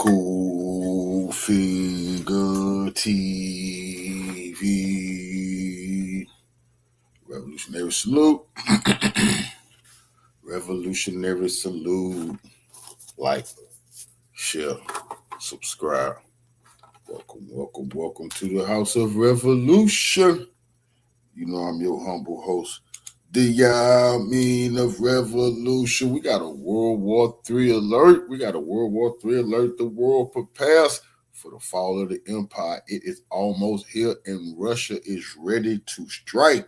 Go Figure TV. Revolutionary salute. Revolutionary salute. Like, share, subscribe. Welcome to the House of Revolution. You know I'm your humble host, the Yamin of Revolution. We got a World War III alert. The world prepares for the fall of the empire. It is almost here, and Russia is ready to strike.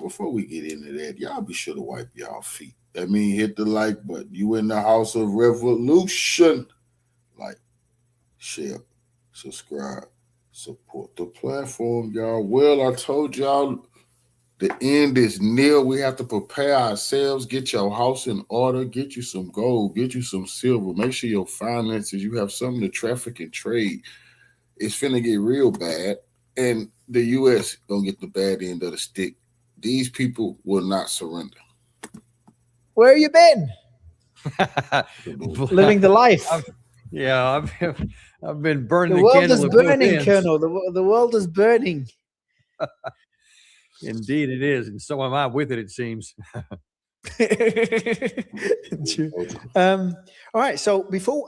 Before we get into that, y'all be sure to wipe y'all feet. That means hit the like button. You in the House of Revolution. Like, share, subscribe, support the platform, y'all. Well, I told y'all the end is near. We have to prepare ourselves. Get your house in order. Get you some gold. Get you some silver. Make sure your finances, you have something to traffic and trade. It's finna get real bad. And the U.S. gonna get the bad end of the stick. These people will not surrender. Where have you been? Living the life. I've been burning the the world candle is at both burning, ends. Colonel. The world is burning. Indeed, it is, and so am I with it. It seems. All right. So before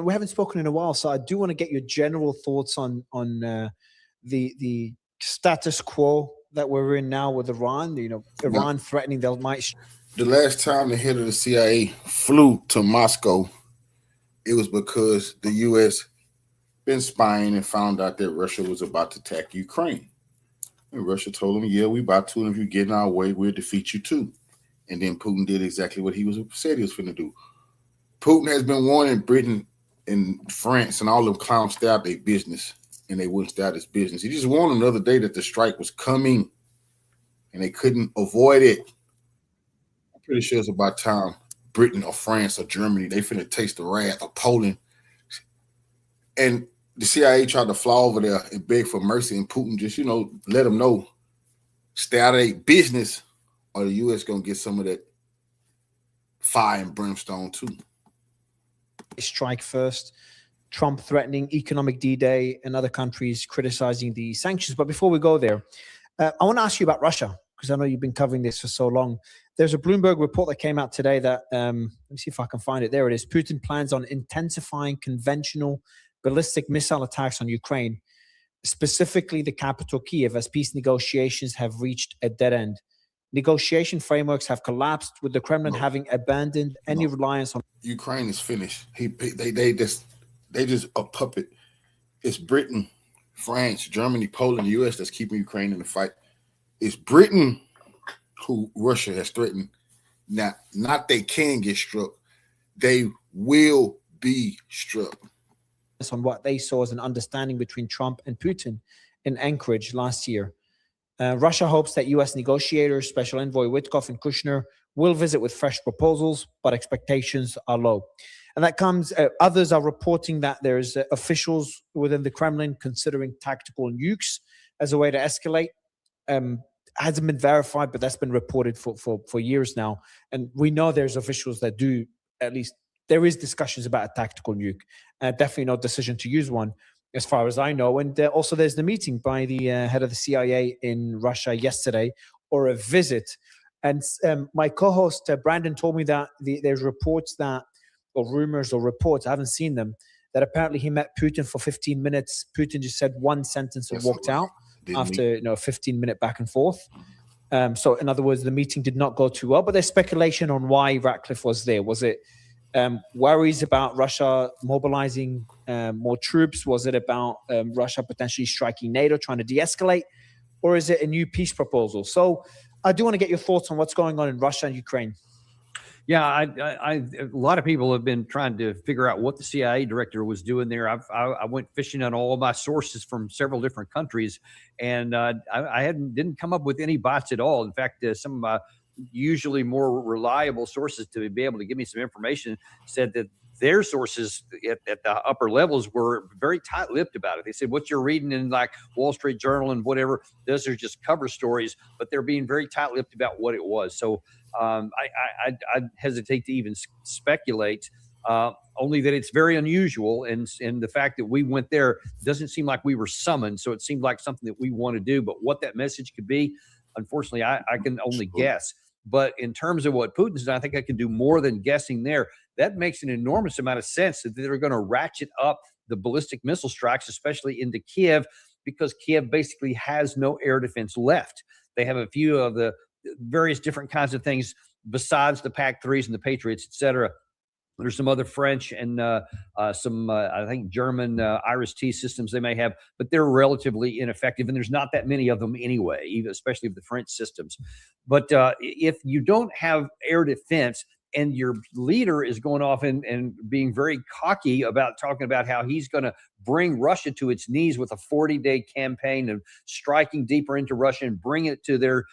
we haven't spoken in a while, so I do want to get your general thoughts on the status quo that we're in now with Iran. Iran threatening they might. The last time the head of the CIA flew to Moscow, it was because the U.S. been spying and found out that Russia was about to attack Ukraine. And Russia told them, yeah, we about to, and if you get in our way, we'll defeat you too. And then Putin did exactly what he said he was going to do. Putin has been warning Britain and France and all them clowns stay out their business, and they wouldn't stay out his business. He just warned them the other day that the strike was coming, and they couldn't avoid it. I'm pretty sure it's about time Britain or France or Germany, they finna taste the wrath of Poland. And the CIA tried to fly over there and beg for mercy, and Putin just, let them know, stay out of their business, or the U.S. going to get some of that fire and brimstone too. Strike first. Trump threatening economic D-Day and other countries criticizing the sanctions. But before we go there, I want to ask you about Russia, because I know you've been covering this for so long. There's a Bloomberg report that came out today that, let me see if I can find it. There it is. Putin plans on intensifying conventional ballistic missile attacks on Ukraine, specifically the capital Kiev, as peace negotiations have reached a dead end. Negotiation frameworks have collapsed, with the Kremlin having abandoned any reliance on. Ukraine is finished. They just a puppet. It's Britain, France, Germany, Poland, the U.S. that's keeping Ukraine in the fight. It's Britain who Russia has threatened. Now, not they can get struck. They will be struck. On what they saw as an understanding between Trump and Putin in Anchorage last year. Russia hopes that U.S. negotiators, Special Envoy Witkoff and Kushner, will visit with fresh proposals, but expectations are low. And that comes, others are reporting that there's officials within the Kremlin considering tactical nukes as a way to escalate. Hasn't been verified, but that's been reported for years now. And we know there's officials that do, at least there is discussions about a tactical nuke. Definitely no decision to use one, as far as I know. And also there's the meeting by the head of the CIA in Russia yesterday, or a visit. And my co-host, Brandon, told me that there's reports that, or rumors or reports, I haven't seen them, that apparently he met Putin for 15 minutes. Putin just said one sentence and walked out after a 15-minute back and forth. So in other words, the meeting did not go too well, but there's speculation on why Ratcliffe was there. Was it worries about Russia mobilizing more troops? Was it about Russia potentially striking NATO, trying to de-escalate? Or is it a new peace proposal? So I do want to get your thoughts on what's going on in Russia and Ukraine. Yeah, a lot of people have been trying to figure out what the CIA director was doing there. I went fishing on all of my sources from several different countries, and I didn't come up with any bots at all. In fact, some of my usually more reliable sources to be able to give me some information said that their sources at the upper levels were very tight-lipped about it. They said, what you're reading in like Wall Street Journal and whatever, those are just cover stories, but they're being very tight-lipped about what it was. So I hesitate to even speculate only that it's very unusual. And the fact that we went there doesn't seem like we were summoned. So it seemed like something that we want to do. But what that message could be, unfortunately, I can only guess. But in terms of what Putin's done, I think I can do more than guessing there. That makes an enormous amount of sense that they're going to ratchet up the ballistic missile strikes, especially into Kiev, because Kiev basically has no air defense left. They have a few of the various different kinds of things besides the PAC-3s and the Patriots, et cetera. There's some other French and some, I think, German Iris-T systems they may have, but they're relatively ineffective. And there's not that many of them anyway, even especially the French systems. But if you don't have air defense and your leader is going off and being very cocky about talking about how he's going to bring Russia to its knees with a 40-day campaign of striking deeper into Russia and bring it to their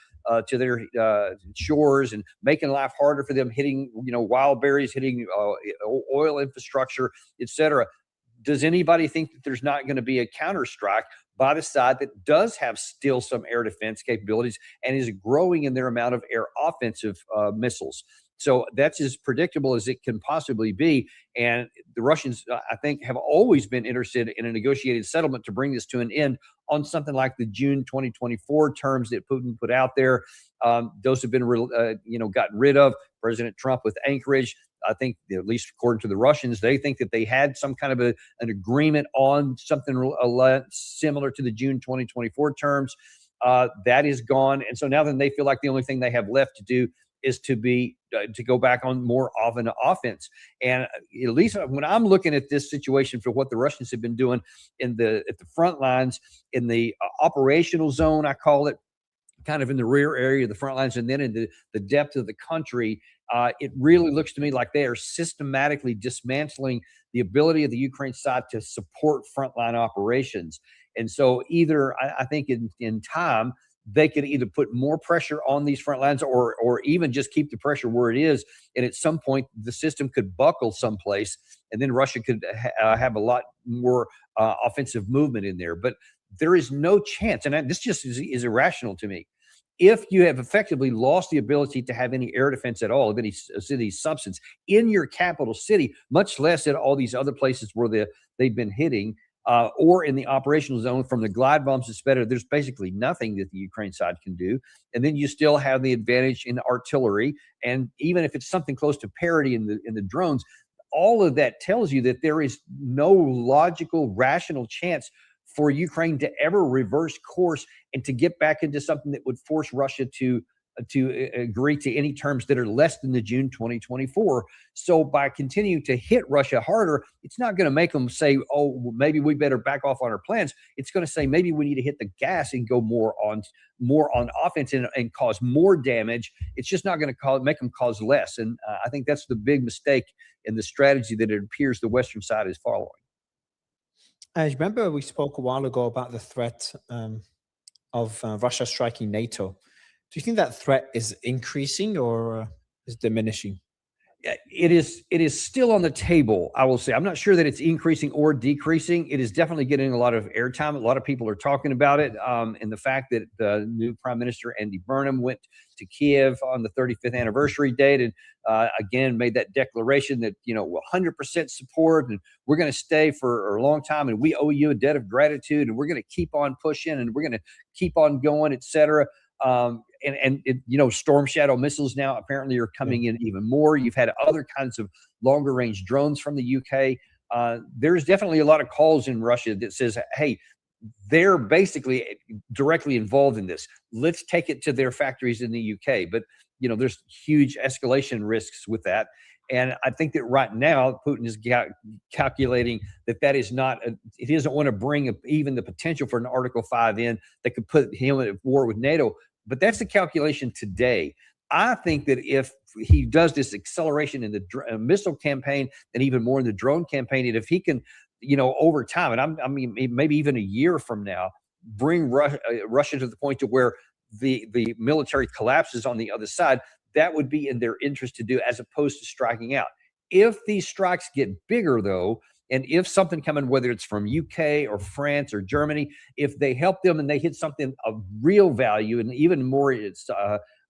shores and making life harder for them, hitting wild berries, hitting oil infrastructure, etc. Does anybody think that there's not going to be a counterstrike by the side that does have still some air defense capabilities and is growing in their amount of air offensive missiles? So that's as predictable as it can possibly be. And the Russians, I think, have always been interested in a negotiated settlement to bring this to an end on something like the June 2024 terms that Putin put out there. Those have been, gotten rid of. President Trump with Anchorage, I think, at least according to the Russians, they think that they had some kind of an agreement on something similar to the June 2024 terms. That is gone. And so now then they feel like the only thing they have left to do is to go back on more of an offense. And at least when I'm looking at this situation for what the Russians have been doing at the front lines, in the operational zone, I call it, kind of in the rear area of the front lines, and then in the depth of the country, it really looks to me like they are systematically dismantling the ability of the Ukraine side to support frontline operations. And so either, I think in time, they could either put more pressure on these front lines or even just keep the pressure where it is. And at some point, the system could buckle someplace, and then Russia could have a lot more offensive movement in there. But there is no chance, and this just is irrational to me. If you have effectively lost the ability to have any air defense at all of any city substance in your capital city, much less at all these other places where they've been hitting, or in the operational zone from the glide bombs, it's better. There's basically nothing that the Ukraine side can do. And then you still have the advantage in artillery. And even if it's something close to parity in the drones, all of that tells you that there is no logical, rational chance for Ukraine to ever reverse course and to get back into something that would force Russia to agree to any terms that are less than the June 2024. So by continuing to hit Russia harder, it's not going to make them say, oh, maybe we better back off on our plans. It's going to say maybe we need to hit the gas and go more on offense and cause more damage. It's just not going to make them cause less. And I think that's the big mistake in the strategy that it appears the Western side is following. I remember we spoke a while ago about the threat of Russia striking NATO. Do you think that threat is increasing or is diminishing? It is still on the table, I will say. I'm not sure that it's increasing or decreasing. It is definitely getting a lot of airtime. A lot of people are talking about it. And the fact that the new Prime Minister, Andy Burnham, went to Kiev on the 35th anniversary date and again made that declaration that, we'll 100% support and we're going to stay for a long time and we owe you a debt of gratitude and we're going to keep on pushing and we're going to keep on going, et cetera. Storm Shadow missiles now apparently are coming in even more. You've had other kinds of longer range drones from the UK. There's definitely a lot of calls in Russia that says, hey, they're basically directly involved in this. Let's take it to their factories in the UK. But, there's huge escalation risks with that. And I think that right now, Putin is calculating that is not, he doesn't want to bring even the potential for an Article 5 in that could put him at war with NATO. But that's the calculation today. I think that if he does this acceleration in the missile campaign and even more in the drone campaign, and if he can, over time, and I mean, maybe even a year from now, bring Russia to the point to where the military collapses on the other side, that would be in their interest to do as opposed to striking out. If these strikes get bigger, though, and if something coming, whether it's from UK or France or Germany, if they help them and they hit something of real value and even more it's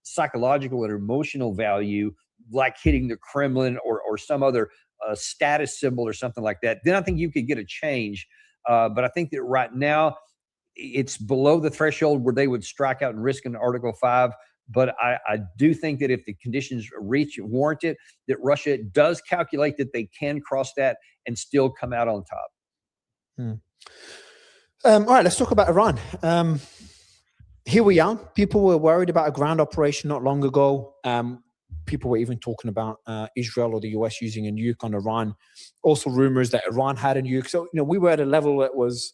psychological and emotional value, like hitting the Kremlin or some other a status symbol or something like that, then I think you could get a change. But I think that right now it's below the threshold where they would strike out and risk an Article 5. But I do think that if the conditions warrant it, that Russia does calculate that they can cross that and still come out on top. All right, let's talk about Iran. Here we are. People were worried about a ground operation not long ago. People were even talking about Israel or the US using a nuke on Iran. Also rumors that Iran had a nuke. So, we were at a level that was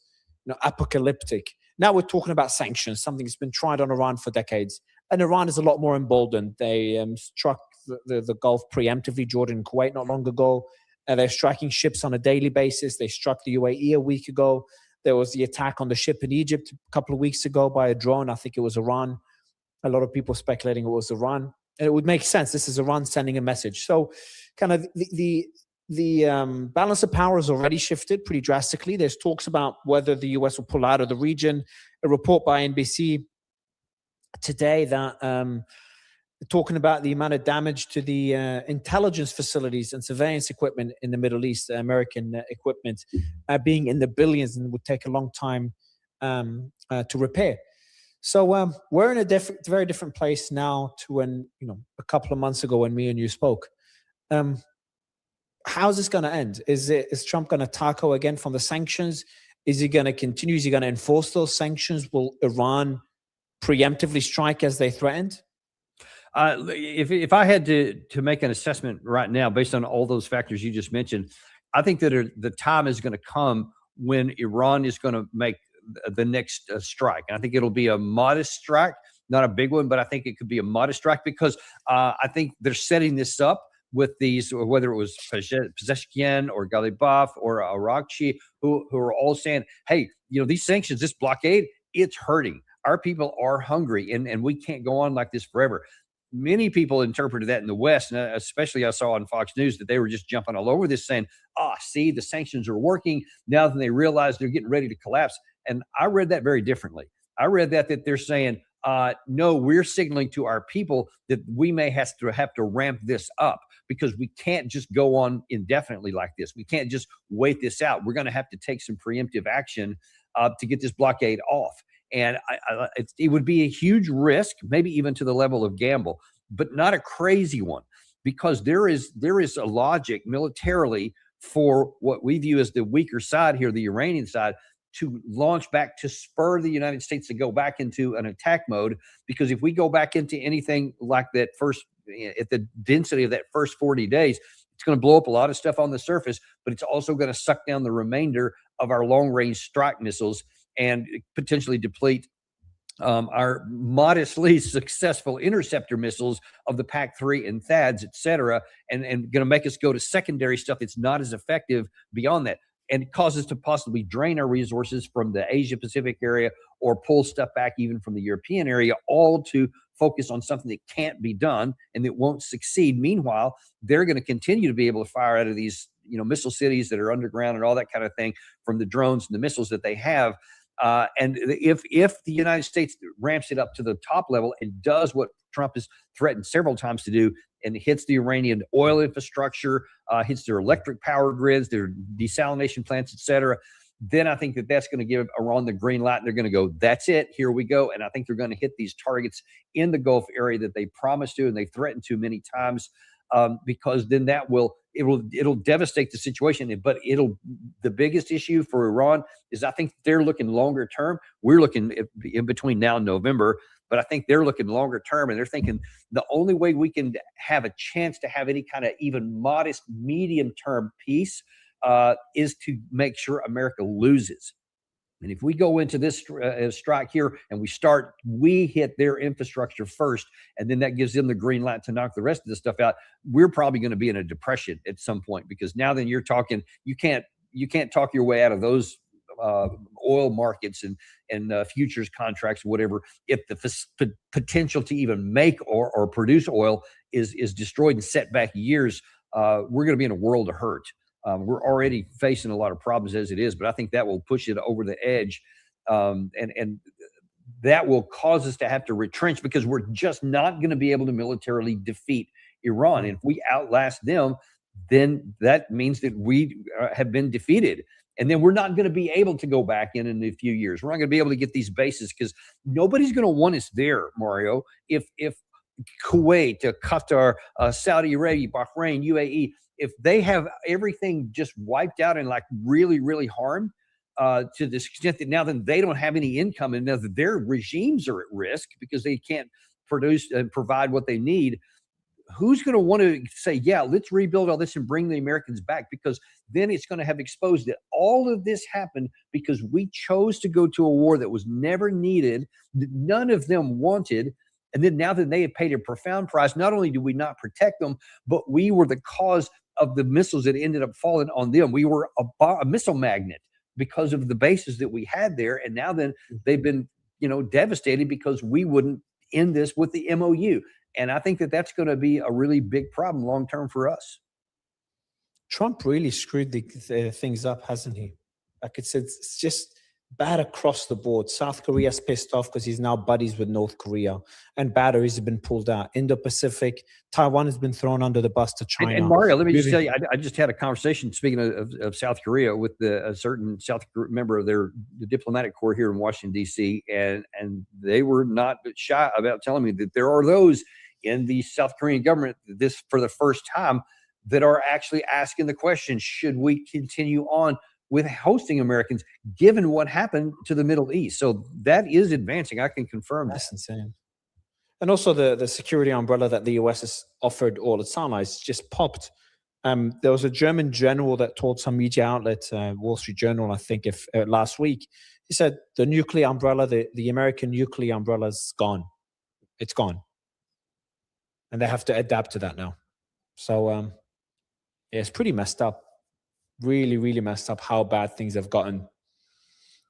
apocalyptic. Now we're talking about sanctions, something that's been tried on Iran for decades. And Iran is a lot more emboldened. They struck the Gulf preemptively, Jordan and Kuwait not long ago. They're striking ships on a daily basis. They struck the UAE a week ago. There was the attack on the ship in Egypt a couple of weeks ago by a drone. I think it was Iran. A lot of people speculating it was Iran. And it would make sense. This is Iran sending a message. So kind of the balance of power has already shifted pretty drastically. There's talks about whether the US will pull out of the region. A report by NBC today that talking about the amount of damage to the intelligence facilities and surveillance equipment in the Middle East, American equipment, being in the billions and would take a long time to repair. So we're in a very different place now to when, a couple of months ago when me and you spoke. How's this going to end? Is Trump going to tackle again from the sanctions? Is he going to continue? Is he going to enforce those sanctions? Will Iran preemptively strike as they threatened? If I had to make an assessment right now based on all those factors you just mentioned, I think that the time is going to come when Iran is going to make the next strike. And I think it'll be a modest strike, not a big one, but I think it could be a modest strike because I think they're setting this up with these, whether it was Pezeshkian or Ghalibaf or Arakchi, who are all saying, hey, these sanctions, this blockade, it's hurting. Our people are hungry and we can't go on like this forever. Many people interpreted that in the West, and especially I saw on Fox News that they were just jumping all over this saying, see, the sanctions are working. Now that they realize they're getting ready to collapse. And I read that very differently. I read that they're saying, no, we're signaling to our people that we may have to ramp this up because we can't just go on indefinitely like this. We can't just wait this out. We're going to have to take some preemptive action to get this blockade off. And it would be a huge risk, maybe even to the level of gamble, but not a crazy one, because there is a logic militarily for what we view as the weaker side here, the Iranian side, to launch back to spur the United States to go back into an attack mode. Because if we go back into anything like that at the density of that first 40 days, it's going to blow up a lot of stuff on the surface, but it's also going to suck down the remainder of our long-range strike missiles and potentially deplete our modestly successful interceptor missiles of the PAC-3 and THAADs, et cetera, and going to make us go to secondary stuff that's not as effective beyond that, and cause us to possibly drain our resources from the Asia-Pacific area or pull stuff back even from the European area, all to focus on something that can't be done and that won't succeed. Meanwhile, they're going to continue to be able to fire out of these missile cities that are underground and all that kind of thing from the drones and the missiles that they have. And if the United States ramps it up to the top level and does what Trump has threatened several times to do and hits the Iranian oil infrastructure, hits their electric power grids, their desalination plants, et cetera, then I think that's going to give Iran the green light. And they're going to go, that's it, here we go. And I think they're going to hit these targets in the Gulf area that they promised to and they threatened to many times, because then it'll devastate the situation. But the biggest issue for Iran is I think they're looking longer term. We're looking in between now and November, but I think they're looking longer term, and they're thinking the only way we can have a chance to have any kind of even modest medium term peace is to make sure America loses. And if we go into this strike here and we hit their infrastructure first, and then that gives them the green light to knock the rest of the stuff out, we're probably going to be in a depression at some point, because now then you're talking, you can't talk your way out of those oil markets and futures contracts, whatever. If the potential to even make or produce oil is destroyed and set back years, we're going to be in a world of hurt. We're already facing a lot of problems as it is, but I think that will push it over the edge, and that will cause us to have to retrench, because we're just not going to be able to militarily defeat Iran. And if we outlast them, then that means that we have been defeated. And then we're not going to be able to go back in a few years. We're not going to be able to get these bases because nobody's going to want us there, Mario. If Kuwait, Qatar, Saudi Arabia, Bahrain, UAE, if they have everything just wiped out and like really, really harmed to this extent that now then they don't have any income and now that their regimes are at risk because they can't produce and provide what they need, who's going to want to say, yeah, let's rebuild all this and bring the Americans back? Because then it's going to have exposed that all of this happened because we chose to go to a war that was never needed, that none of them wanted. And then now that they have paid a profound price, not only do we not protect them, but we were the cause of the missiles that ended up falling on them. We were a missile magnet because of the bases that we had there. And now then they've been, devastated because we wouldn't end this with the MOU. And I think that that's going to be a really big problem long term for us. Trump really screwed the things up, hasn't he? Like it's just bad across the board. South Korea's pissed off because he's now buddies with North Korea, and batteries have been pulled out. Indo-Pacific, Taiwan has been thrown under the bus to China. And Mario, let me just tell you, I just had a conversation, speaking of South Korea, with a certain member of the diplomatic corps here in Washington, D.C., and they were not shy about telling me that there are those in the South Korean government, this for the first time, that are actually asking the question, should we continue on with hosting Americans, given what happened to the Middle East? So that is advancing. I can confirm that's insane. And also the security umbrella that the US has offered all its allies just popped. There was a German general that told some media outlet, Wall Street Journal, I think, last week. He said the nuclear umbrella, the American nuclear umbrella is gone. It's gone. And they have to adapt to that now. So, yeah, it's pretty messed up. Really, really messed up how bad things have gotten.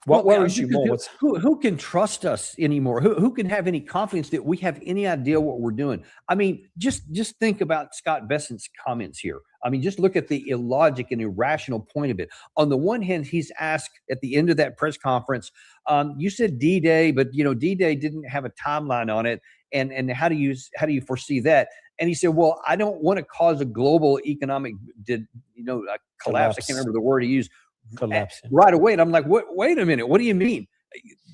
What worries you more? Who can trust us anymore? Who can have any confidence that we have any idea what we're doing? I mean, just think about Scott Bessent's comments here. I mean, just look at the illogic and irrational point of it. On the one hand, he's asked at the end of that press conference, you said D-Day, but D-Day didn't have a timeline on it. And how do you foresee that? And he said, well, I don't want to cause a global economic collapse. I can't remember the word he used. Collapse. Right away. And I'm like, wait a minute. What do you mean?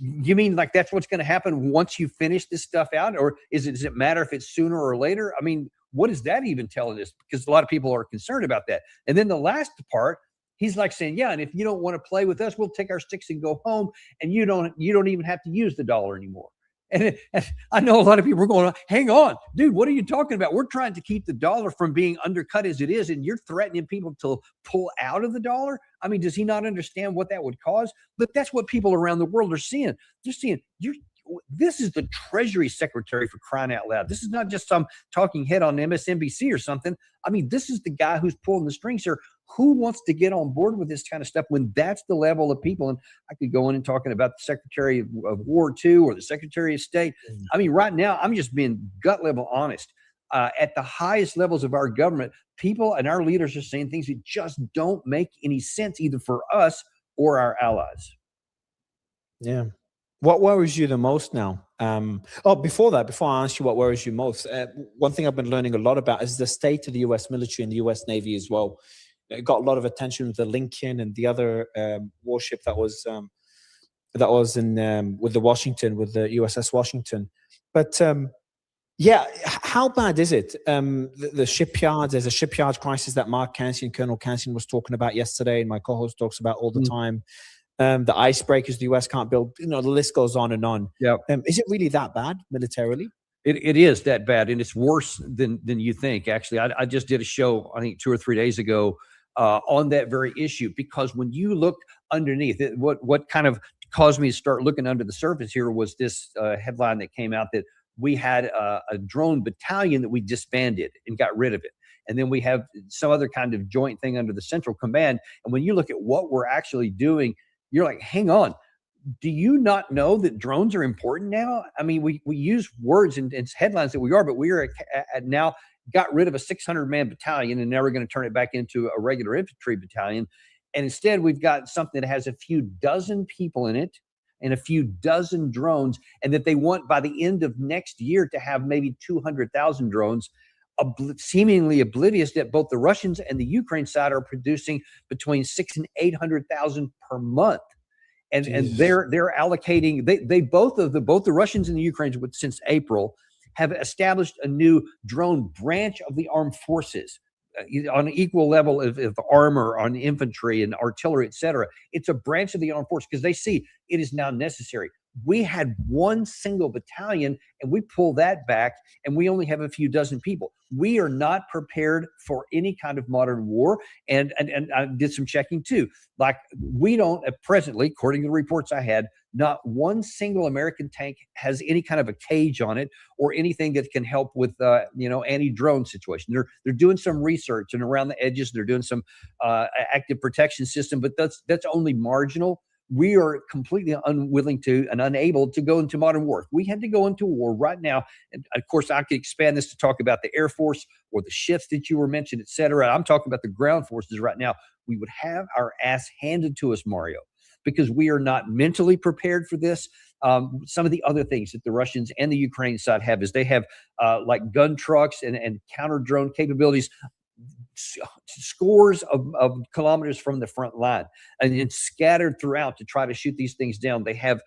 You mean like that's what's going to happen once you finish this stuff out? Or does it matter if it's sooner or later? I mean, what is that even telling us? Because a lot of people are concerned about that. And then the last part, he's like saying, yeah, and if you don't want to play with us, we'll take our sticks and go home. And you don't even have to use the dollar anymore. And I know a lot of people are going, hang on, dude, what are you talking about? We're trying to keep the dollar from being undercut as it is, and you're threatening people to pull out of the dollar? I mean, does he not understand what that would cause? But that's what people around the world are seeing. They're seeing, this is the Treasury Secretary, for crying out loud. This is not just some talking head on MSNBC or something. I mean, this is the guy who's pulling the strings here. Who wants to get on board with this kind of stuff when that's the level of people? And I could go in and talking about the Secretary of War too, or the Secretary of State. I mean, right now, I'm just being gut level honest. At the highest levels of our government, people and our leaders are saying things that just don't make any sense, either for us or our allies. Yeah. What worries you the most now? Before I ask you what worries you most, one thing I've been learning a lot about is the state of the U.S. military and the U.S. Navy as well. It got a lot of attention with the Lincoln and the other warship that was in with the Washington, with the USS Washington. But yeah, how bad is it? The shipyards, there's a shipyard crisis that Colonel Kansian was talking about yesterday, and my co-host talks about all the time. The icebreakers the US can't build, the list goes on and on. Yeah. Is it really that bad militarily? It is that bad, and it's worse than you think. Actually, I just did a show, I think 2 or 3 days ago, on that very issue, because when you look underneath it, what kind of caused me to start looking under the surface here was this headline that came out that we had a drone battalion that we disbanded and got rid of it. And then we have some other kind of joint thing under the Central Command. And when you look at what we're actually doing, you're like, hang on. Do you not know that drones are important now? I mean, we use words and headlines that we are, but we are now got rid of a 600-man battalion, and now we're going to turn it back into a regular infantry battalion. And instead, we've got something that has a few dozen people in it and a few dozen drones, and that they want by the end of next year to have maybe 200,000 drones. seemingly oblivious that both the Russians and the Ukraine side are producing between 600,000 and 800,000 per month. And they're allocating, they both the Russians and the Ukrainians since April have established a new drone branch of the armed forces on an equal level of armor, on infantry and artillery, etc. It's a branch of the armed force because they see it is now necessary. We had one single battalion and we pull that back and we only have a few dozen people. We are not prepared for any kind of modern war. And I did some checking too. Like we don't presently, according to the reports I had, not one single American tank has any kind of a cage on it or anything that can help with, anti-drone situation. They're doing some research and around the edges, they're doing some active protection system, but that's only marginal. We are completely unwilling to and unable to go into modern war. If we had to go into war right now, and of course I could expand this to talk about the Air Force or the ships that you were mentioned, et cetera. I'm talking about the ground forces right now. We would have our ass handed to us, Mario, because we are not mentally prepared for this. Some of the other things that the Russians and the Ukraine side have is they have like gun trucks and counter drone capabilities scores of kilometers from the front line and it's scattered throughout to try to shoot these things down. They have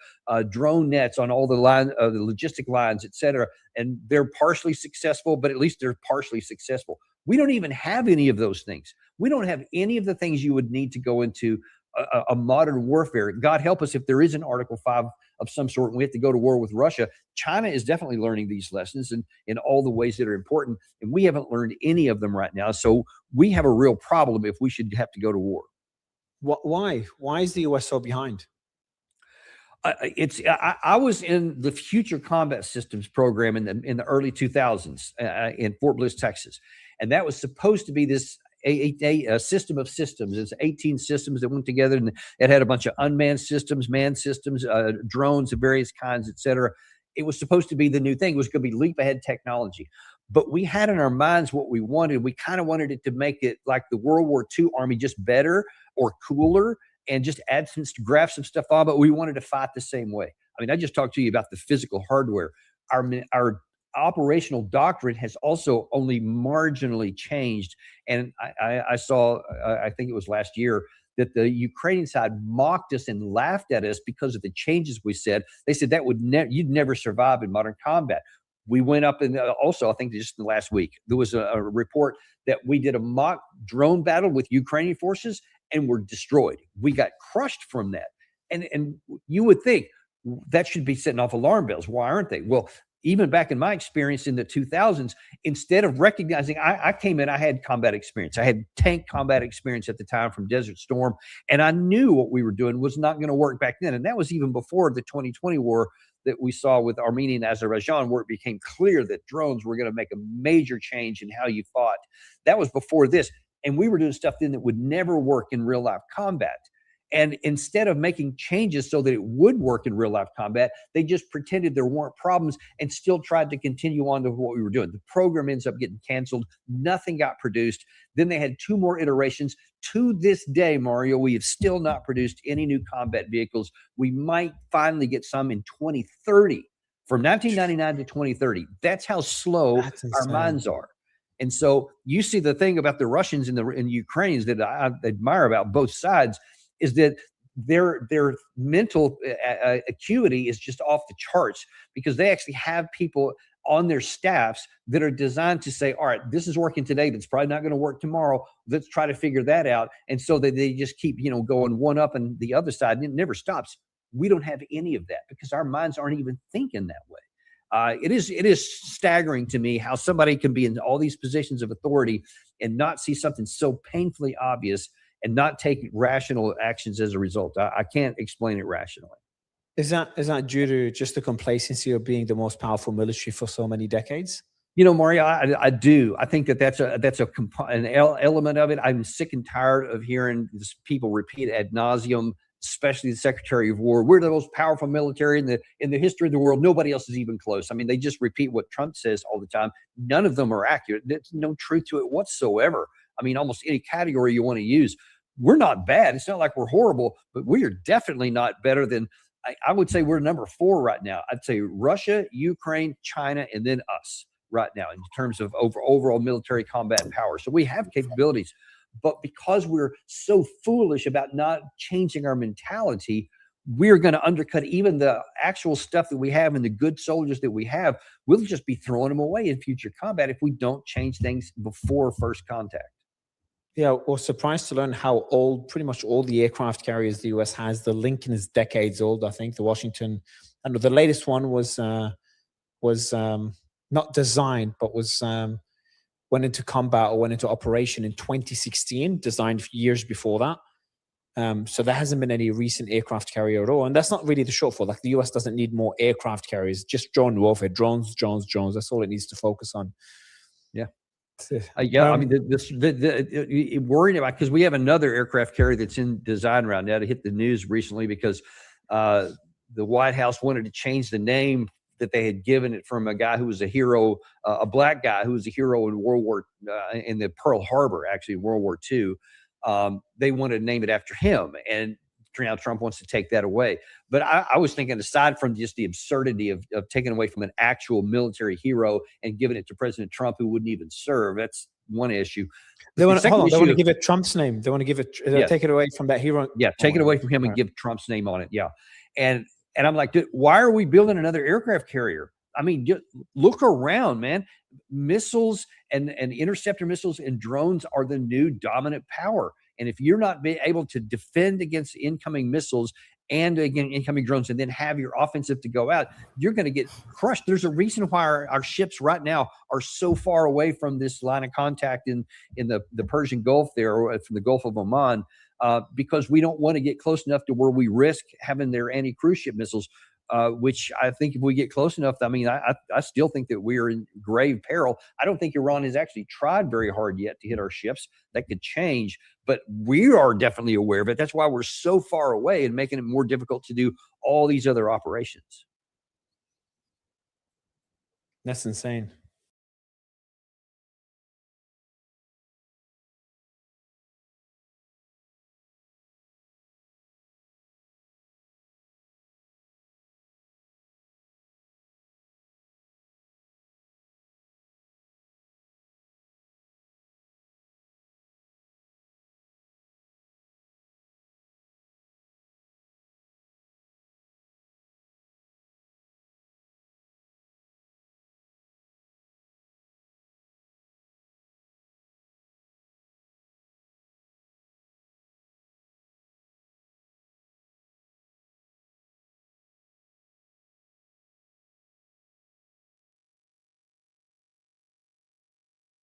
drone nets on all the the logistic lines, et cetera, and they're partially successful, but at least they're partially successful. We don't even have any of those things. We don't have any of the things you would need to go into a modern warfare. God help us if there is an Article 5 of some sort and we have to go to war with Russia. China is definitely learning these lessons and in all the ways that are important, and we haven't learned any of them right now. So we have a real problem if we should have to go to war. Why? Why is the U.S. so behind? I was in the Future Combat Systems program in the early 2000s in Fort Bliss, Texas, and that was supposed to be this a system of systems. It's 18 systems that went together, and it had a bunch of unmanned systems, manned systems, drones of various kinds, et cetera. It was supposed to be the new thing. It was going to be leap ahead technology. But we had in our minds what we wanted. We kind of wanted it to make it like the World War II Army, just better or cooler, and just add graph some stuff on, but we wanted to fight the same way. I mean, I just talked to you about the physical hardware. Our operational doctrine has also only marginally changed. And I saw, I think it was last year, that the Ukrainian side mocked us and laughed at us because of the changes we said. They said that you'd never survive in modern combat. We went up, and also I think just in the last week, there was a report that we did a mock drone battle with Ukrainian forces and were destroyed. We got crushed from that. And you would think that should be setting off alarm bells. Why aren't they? Well, even back in my experience in the 2000s, instead of recognizing, I came in, I had combat experience. I had tank combat experience at the time from Desert Storm, and I knew what we were doing was not going to work back then. And that was even before the 2020 war that we saw with Armenia and Azerbaijan, where it became clear that drones were going to make a major change in how you fought. That was before this. And we were doing stuff then that would never work in real life combat. And instead of making changes so that it would work in real life combat, they just pretended there weren't problems and still tried to continue on to what we were doing. The program ends up getting canceled. Nothing got produced. Then they had 2 more iterations. To this day, Mario, we have still not produced any new combat vehicles. We might finally get some in 2030. From 1999 to 2030. That's how slow our minds are. And so you see the thing about the Russians and the Ukrainians that I admire about both sides is that their mental acuity is just off the charts, because they actually have people on their staffs that are designed to say, all right, this is working today, but it's probably not going to work tomorrow. Let's try to figure that out. And so that they just keep, going one up and the other side, and it never stops. We don't have any of that because our minds aren't even thinking that way. It is staggering to me how somebody can be in all these positions of authority and not see something so painfully obvious and not take rational actions as a result. I can't explain it rationally. Is that due to just the complacency of being the most powerful military for so many decades? Mario, I do. I think that's an element of it. I'm sick and tired of hearing people repeat ad nauseum, especially the Secretary of War. We're the most powerful military in the history of the world. Nobody else is even close. I mean, they just repeat what Trump says all the time. None of them are accurate. There's no truth to it whatsoever. I mean, almost any category you want to use. We're not bad. It's not like we're horrible, but we are definitely not better than, I would say we're number 4 right now. I'd say Russia, Ukraine, China, and then us. right now in terms of overall military combat power. So we have capabilities, but because we're so foolish about not changing our mentality, we're going to undercut even the actual stuff that we have and the good soldiers that we have. We'll just be throwing them away in future combat if we don't change things before first contact. Yeah, I was surprised to learn how old pretty much all the aircraft carriers the US has. The Lincoln is decades old, I think. The Washington, I know the latest one was not designed, but went into combat or went into operation in 2016, designed years before that. So there hasn't been any recent aircraft carrier at all. And that's not really the shortfall. Like the US doesn't need more aircraft carriers, just drone warfare, drones. That's all it needs to focus on. Yeah. Yeah, I mean, worrying about, because we have another aircraft carrier that's in design right now to hit the news recently because the White House wanted to change the name that they had given it from a guy who was a hero, a black guy who was a hero in World War, in the Pearl Harbor, actually, in World War II. They wanted to name it after him, and now Trump wants to take that away. But I was thinking, aside from just the absurdity of taking away from an actual military hero and giving it to President Trump, who wouldn't even serve, that's one issue. They want to give it Trump's name. They want to give it, take it away from that hero. Yeah, take it away from him and give Trump's name on it. Yeah. And I'm like, dude, why are we building another aircraft carrier? I mean, look around, man. Missiles and interceptor missiles and drones are the new dominant power. And if you're not able to defend against incoming missiles and again incoming drones, and then have your offensive to go out, you're going to get crushed. There's a reason why our ships right now are so far away from this line of contact in the Persian Gulf there, or from the Gulf of Oman, because we don't want to get close enough to where we risk having their anti-cruise ship missiles. Which I think if we get close enough, I mean, I still think that we are in grave peril. I don't think Iran has actually tried very hard yet to hit our ships. That could change, but we are definitely aware of it. That's why we're so far away and making it more difficult to do all these other operations. That's insane.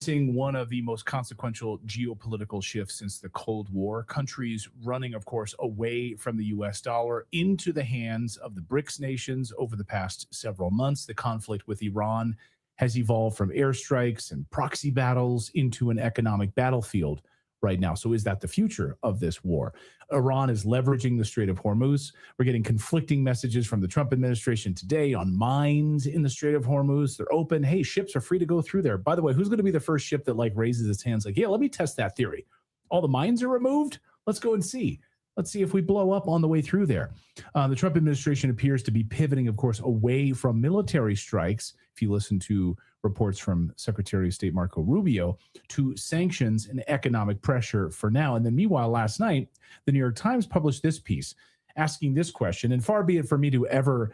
One of the most consequential geopolitical shifts since the Cold War. Countries running, of course, away from the US dollar into the hands of the BRICS nations over the past several months. The conflict with Iran has evolved from airstrikes and proxy battles into an economic battlefield right now. So is that the future of this war? Iran is leveraging the Strait of Hormuz. We're getting conflicting messages from the Trump administration today on mines in the Strait of Hormuz. They're open. Hey, ships are free to go through there. By the way, who's going to be the first ship that raises its hands yeah, let me test that theory. All the mines are removed. Let's go and see. Let's see if we blow up on the way through there. The Trump administration appears to be pivoting, of course, away from military strikes, if you listen to reports from Secretary of State Marco Rubio, to sanctions and economic pressure for now. And then meanwhile, last night, the New York Times published this piece asking this question, and far be it for me to ever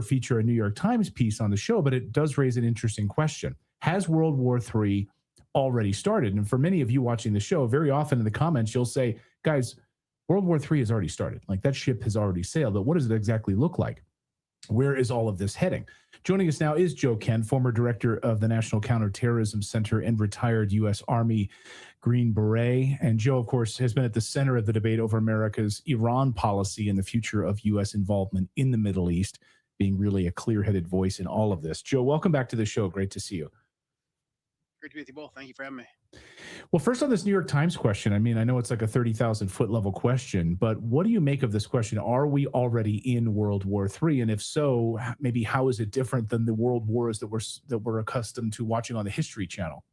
feature a New York Times piece on the show, but it does raise an interesting question. Has World War III already started? And for many of you watching the show, very often in the comments, you'll say, guys, World War III has already started. That ship has already sailed. But what does it exactly look like? Where is all of this heading? Joining us now is Joe Ken, former director of the National Counterterrorism Center and retired U.S. Army Green Beret. And Joe, of course, has been at the center of the debate over America's Iran policy and the future of U.S. involvement in the Middle East, being really a clear-headed voice in all of this. Joe, welcome back to the show. Great to see you. Great to be with you both. Thank you for having me. Well, first on this New York Times question, I mean, I know it's like a 30,000-foot level question, but what do you make of this question? Are we already in World War III? And if so, maybe how is it different than the world wars that we're accustomed to watching on the History Channel?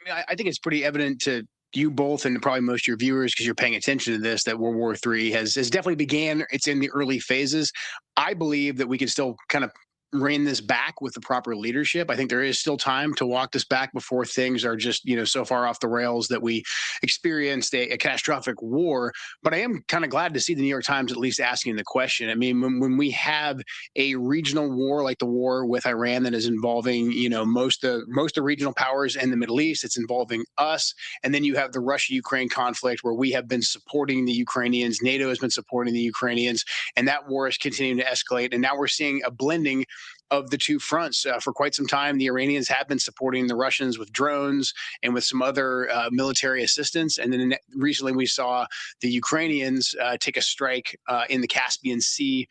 I mean, I think it's pretty evident to you both and probably most of your viewers, because you're paying attention to this, that World War III has definitely began. It's in the early phases. I believe that we can still kind of rein this back with the proper leadership. I think there is still time to walk this back before things are just, so far off the rails that we experienced a catastrophic war. But I am kind of glad to see the New York Times at least asking the question. I mean, when we have a regional war like the war with Iran that is involving, most of the regional powers in the Middle East, it's involving us. And then you have the Russia-Ukraine conflict where we have been supporting the Ukrainians. NATO has been supporting the Ukrainians, and that war is continuing to escalate. And now we're seeing a blending of the two fronts. For quite some time, the Iranians have been supporting the Russians with drones and with some other military assistance. And then recently we saw the Ukrainians take a strike in the Caspian Sea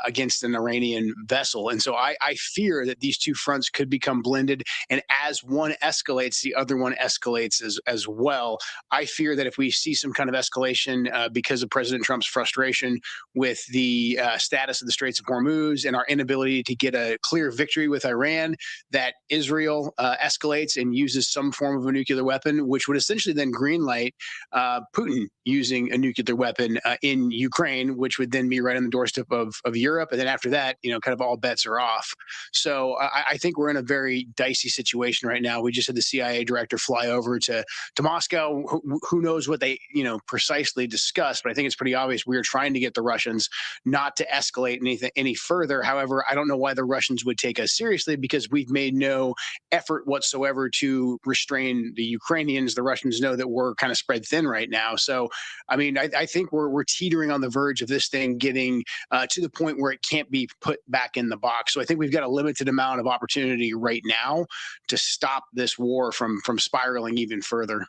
against an Iranian vessel. And so I fear that these two fronts could become blended. And as one escalates, the other one escalates as well. I fear that if we see some kind of escalation because of President Trump's frustration with the status of the Straits of Hormuz and our inability to get a clear victory with Iran, that Israel escalates and uses some form of a nuclear weapon, which would essentially then greenlight Putin using a nuclear weapon in Ukraine, which would then be right on the doorstep of Europe. And then after that, kind of all bets are off. So I think we're in a very dicey situation right now. We just had the CIA director fly over to Moscow. Who knows what they, precisely discussed, but I think it's pretty obvious we are trying to get the Russians not to escalate anything any further. However, I don't know why the Russians would take us seriously, because we've made no effort whatsoever to restrain the Ukrainians. The Russians know that we're kind of spread thin right now. So, I mean, I think we're teetering on the verge of this thing getting to the point where it can't be put back in the box. So I think we've got a limited amount of opportunity right now to stop this war from spiraling even further.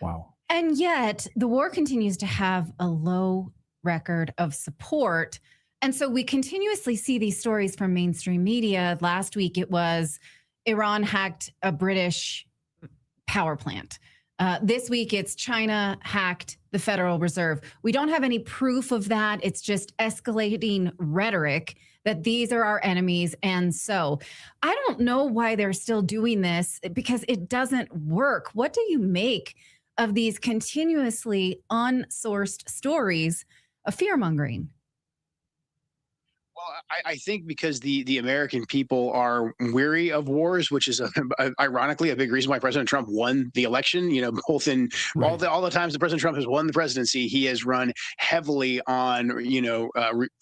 Wow. And yet the war continues to have a low record of support. And so we continuously see these stories from mainstream media. Last week, it was Iran hacked a British power plant. This week, it's China hacked the Federal Reserve. We don't have any proof of that. It's just escalating rhetoric that these are our enemies. And so I don't know why they're still doing this, because it doesn't work. What do you make of these continuously unsourced stories of fear-mongering? Well, I think because the American people are weary of wars, which is ironically a big reason why President Trump won the election. Both in all the times that President Trump has won the presidency, he has run heavily on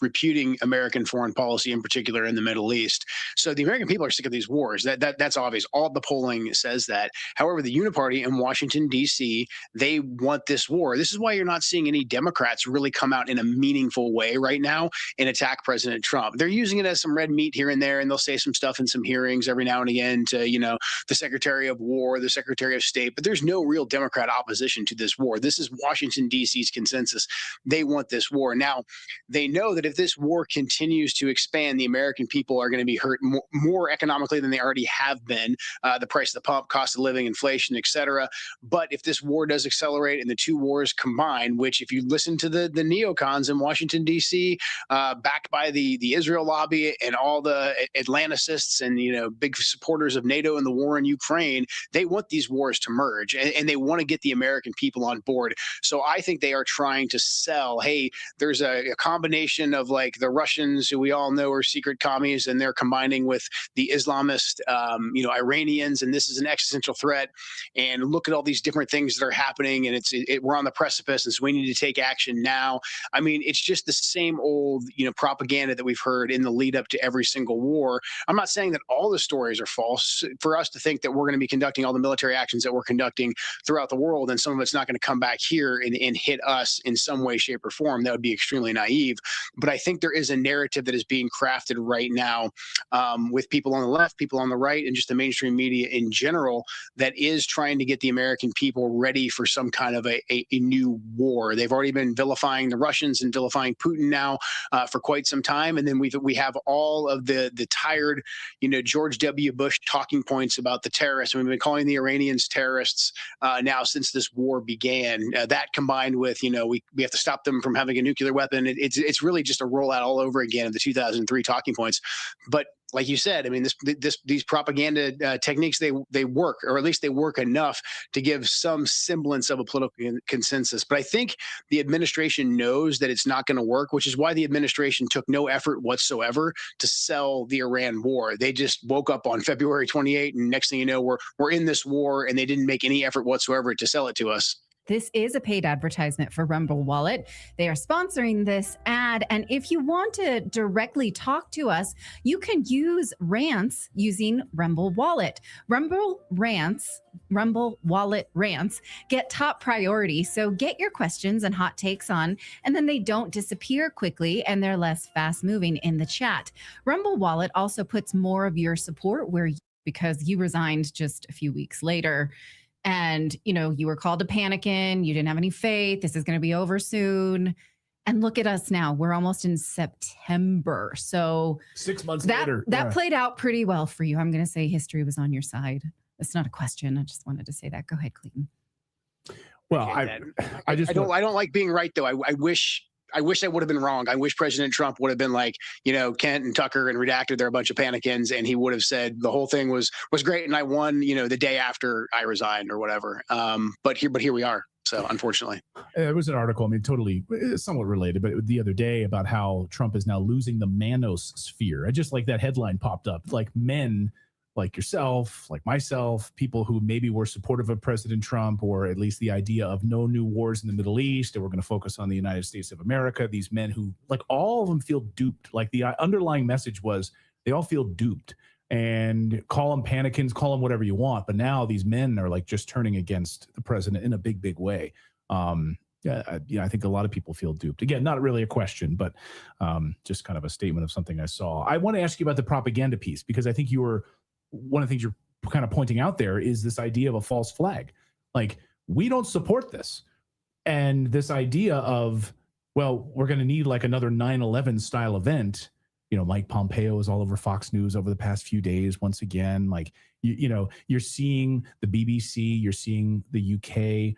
reputing American foreign policy, in particular in the Middle East. So the American people are sick of these wars. That's obvious. All the polling says that. However, the Uniparty in Washington D.C., they want this war. This is why you're not seeing any Democrats really come out in a meaningful way right now and attack President Trump. They're using it as some red meat here and there, and they'll say some stuff in some hearings every now and again to, the Secretary of War, the Secretary of State, but there's no real Democrat opposition to this war. This is Washington, D.C.'s consensus. They want this war. Now, they know that if this war continues to expand, the American people are going to be hurt more economically than they already have been. The price of the pump, cost of living, inflation, et cetera. But if this war does accelerate and the two wars combine, which if you listen to the neocons in Washington, D.C., backed by the Israel lobby and all the Atlanticists and big supporters of NATO and the war in Ukraine, they want these wars to merge, and they want to get the American people on board. So I think they are trying to sell, hey, there's a combination of like the Russians, who we all know are secret commies, and they're combining with the Islamist Iranians, and this is an existential threat, and look at all these different things that are happening, and we're on the precipice, and so we need to take action now. I mean, it's just the same old propaganda that we've heard in the lead up to every single war. I'm not saying that all the stories are false. For us to think that we're going to be conducting all the military actions that we're conducting throughout the world, and some of it's not going to come back here and hit us in some way, shape, or form, that would be extremely naive. But I think there is a narrative that is being crafted right now with people on the left, people on the right, and just the mainstream media in general, that is trying to get the American people ready for some kind of a new war. They've already been vilifying the Russians and vilifying Putin now for quite some time. And then we have all of the tired, George W. Bush talking points about the terrorists. We've been calling the Iranians terrorists now since this war began. That combined with, we have to stop them from having a nuclear weapon. It's really just a rollout all over again of the 2003 talking points. But like you said, I mean, these propaganda techniques, they work, or at least they work enough to give some semblance of a political consensus. But I think the administration knows that it's not going to work, which is why the administration took no effort whatsoever to sell the Iran war. They just woke up on February 28, and next thing you know, we're in this war, and they didn't make any effort whatsoever to sell it to us. This is a paid advertisement for Rumble Wallet. They are sponsoring this ad. And if you want to directly talk to us, you can use rants using Rumble Wallet. Rumble Wallet rants get top priority. So get your questions and hot takes on, and then they don't disappear quickly and they're less fast moving in the chat. Rumble Wallet also puts more of your support because you resigned just a few weeks later. And, you were called to panicking. You didn't have any faith. This is going to be over soon. And look at us now. We're almost in September. So 6 months later. That played out pretty well for you. I'm going to say history was on your side. It's not a question. I just wanted to say that. Go ahead, Clayton. Well, I don't like being right, though. I wish I would have been wrong. I wish President Trump would have been like, Kent and Tucker and Redacted, they're a bunch of panicans, and he would have said the whole thing was great and I won, the day after I resigned or whatever. But here we are. So unfortunately, there was an article, totally somewhat related, but the other day about how Trump is now losing the manosphere. I just like that headline popped up, like men like yourself, like myself, people who maybe were supportive of President Trump, or at least the idea of no new wars in the Middle East, and we're going to focus on the United States of America. These men who, like, all of them feel duped. Like, the underlying message was they all feel duped. And call them panicans, call them whatever you want. But now these men are like just turning against the president in a big, big way. I think a lot of people feel duped. Again, not really a question, but just kind of a statement of something I saw. I want to ask you about the propaganda piece, because I think one of the things you're kind of pointing out there is this idea of a false flag. Like, we don't support this. And this idea of, well, we're going to need like another 9/11 style event. Mike Pompeo is all over Fox News over the past few days. Once again, like, you're seeing the BBC, you're seeing the UK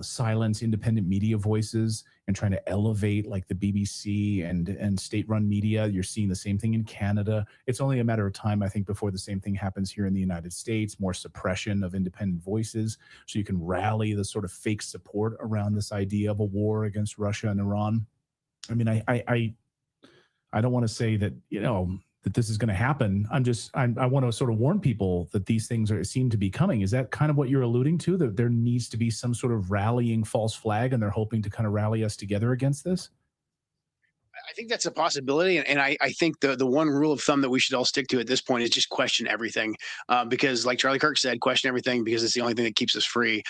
silence independent media voices and trying to elevate like the BBC and state-run media. You're seeing the same thing in Canada. It's only a matter of time, I think, before the same thing happens here in the United States. More suppression of independent voices, so you can rally the sort of fake support around this idea of a war against Russia and Iran. I don't want to say that, that this is going to happen. I want to sort of warn people that these things seem to be coming. Is that kind of what you're alluding to, that there needs to be some sort of rallying false flag, and they're hoping to kind of rally us together against this? I think that's a possibility. And I think the one rule of thumb that we should all stick to at this point is just question everything. Because like Charlie Kirk said, question everything, because it's the only thing that keeps us free.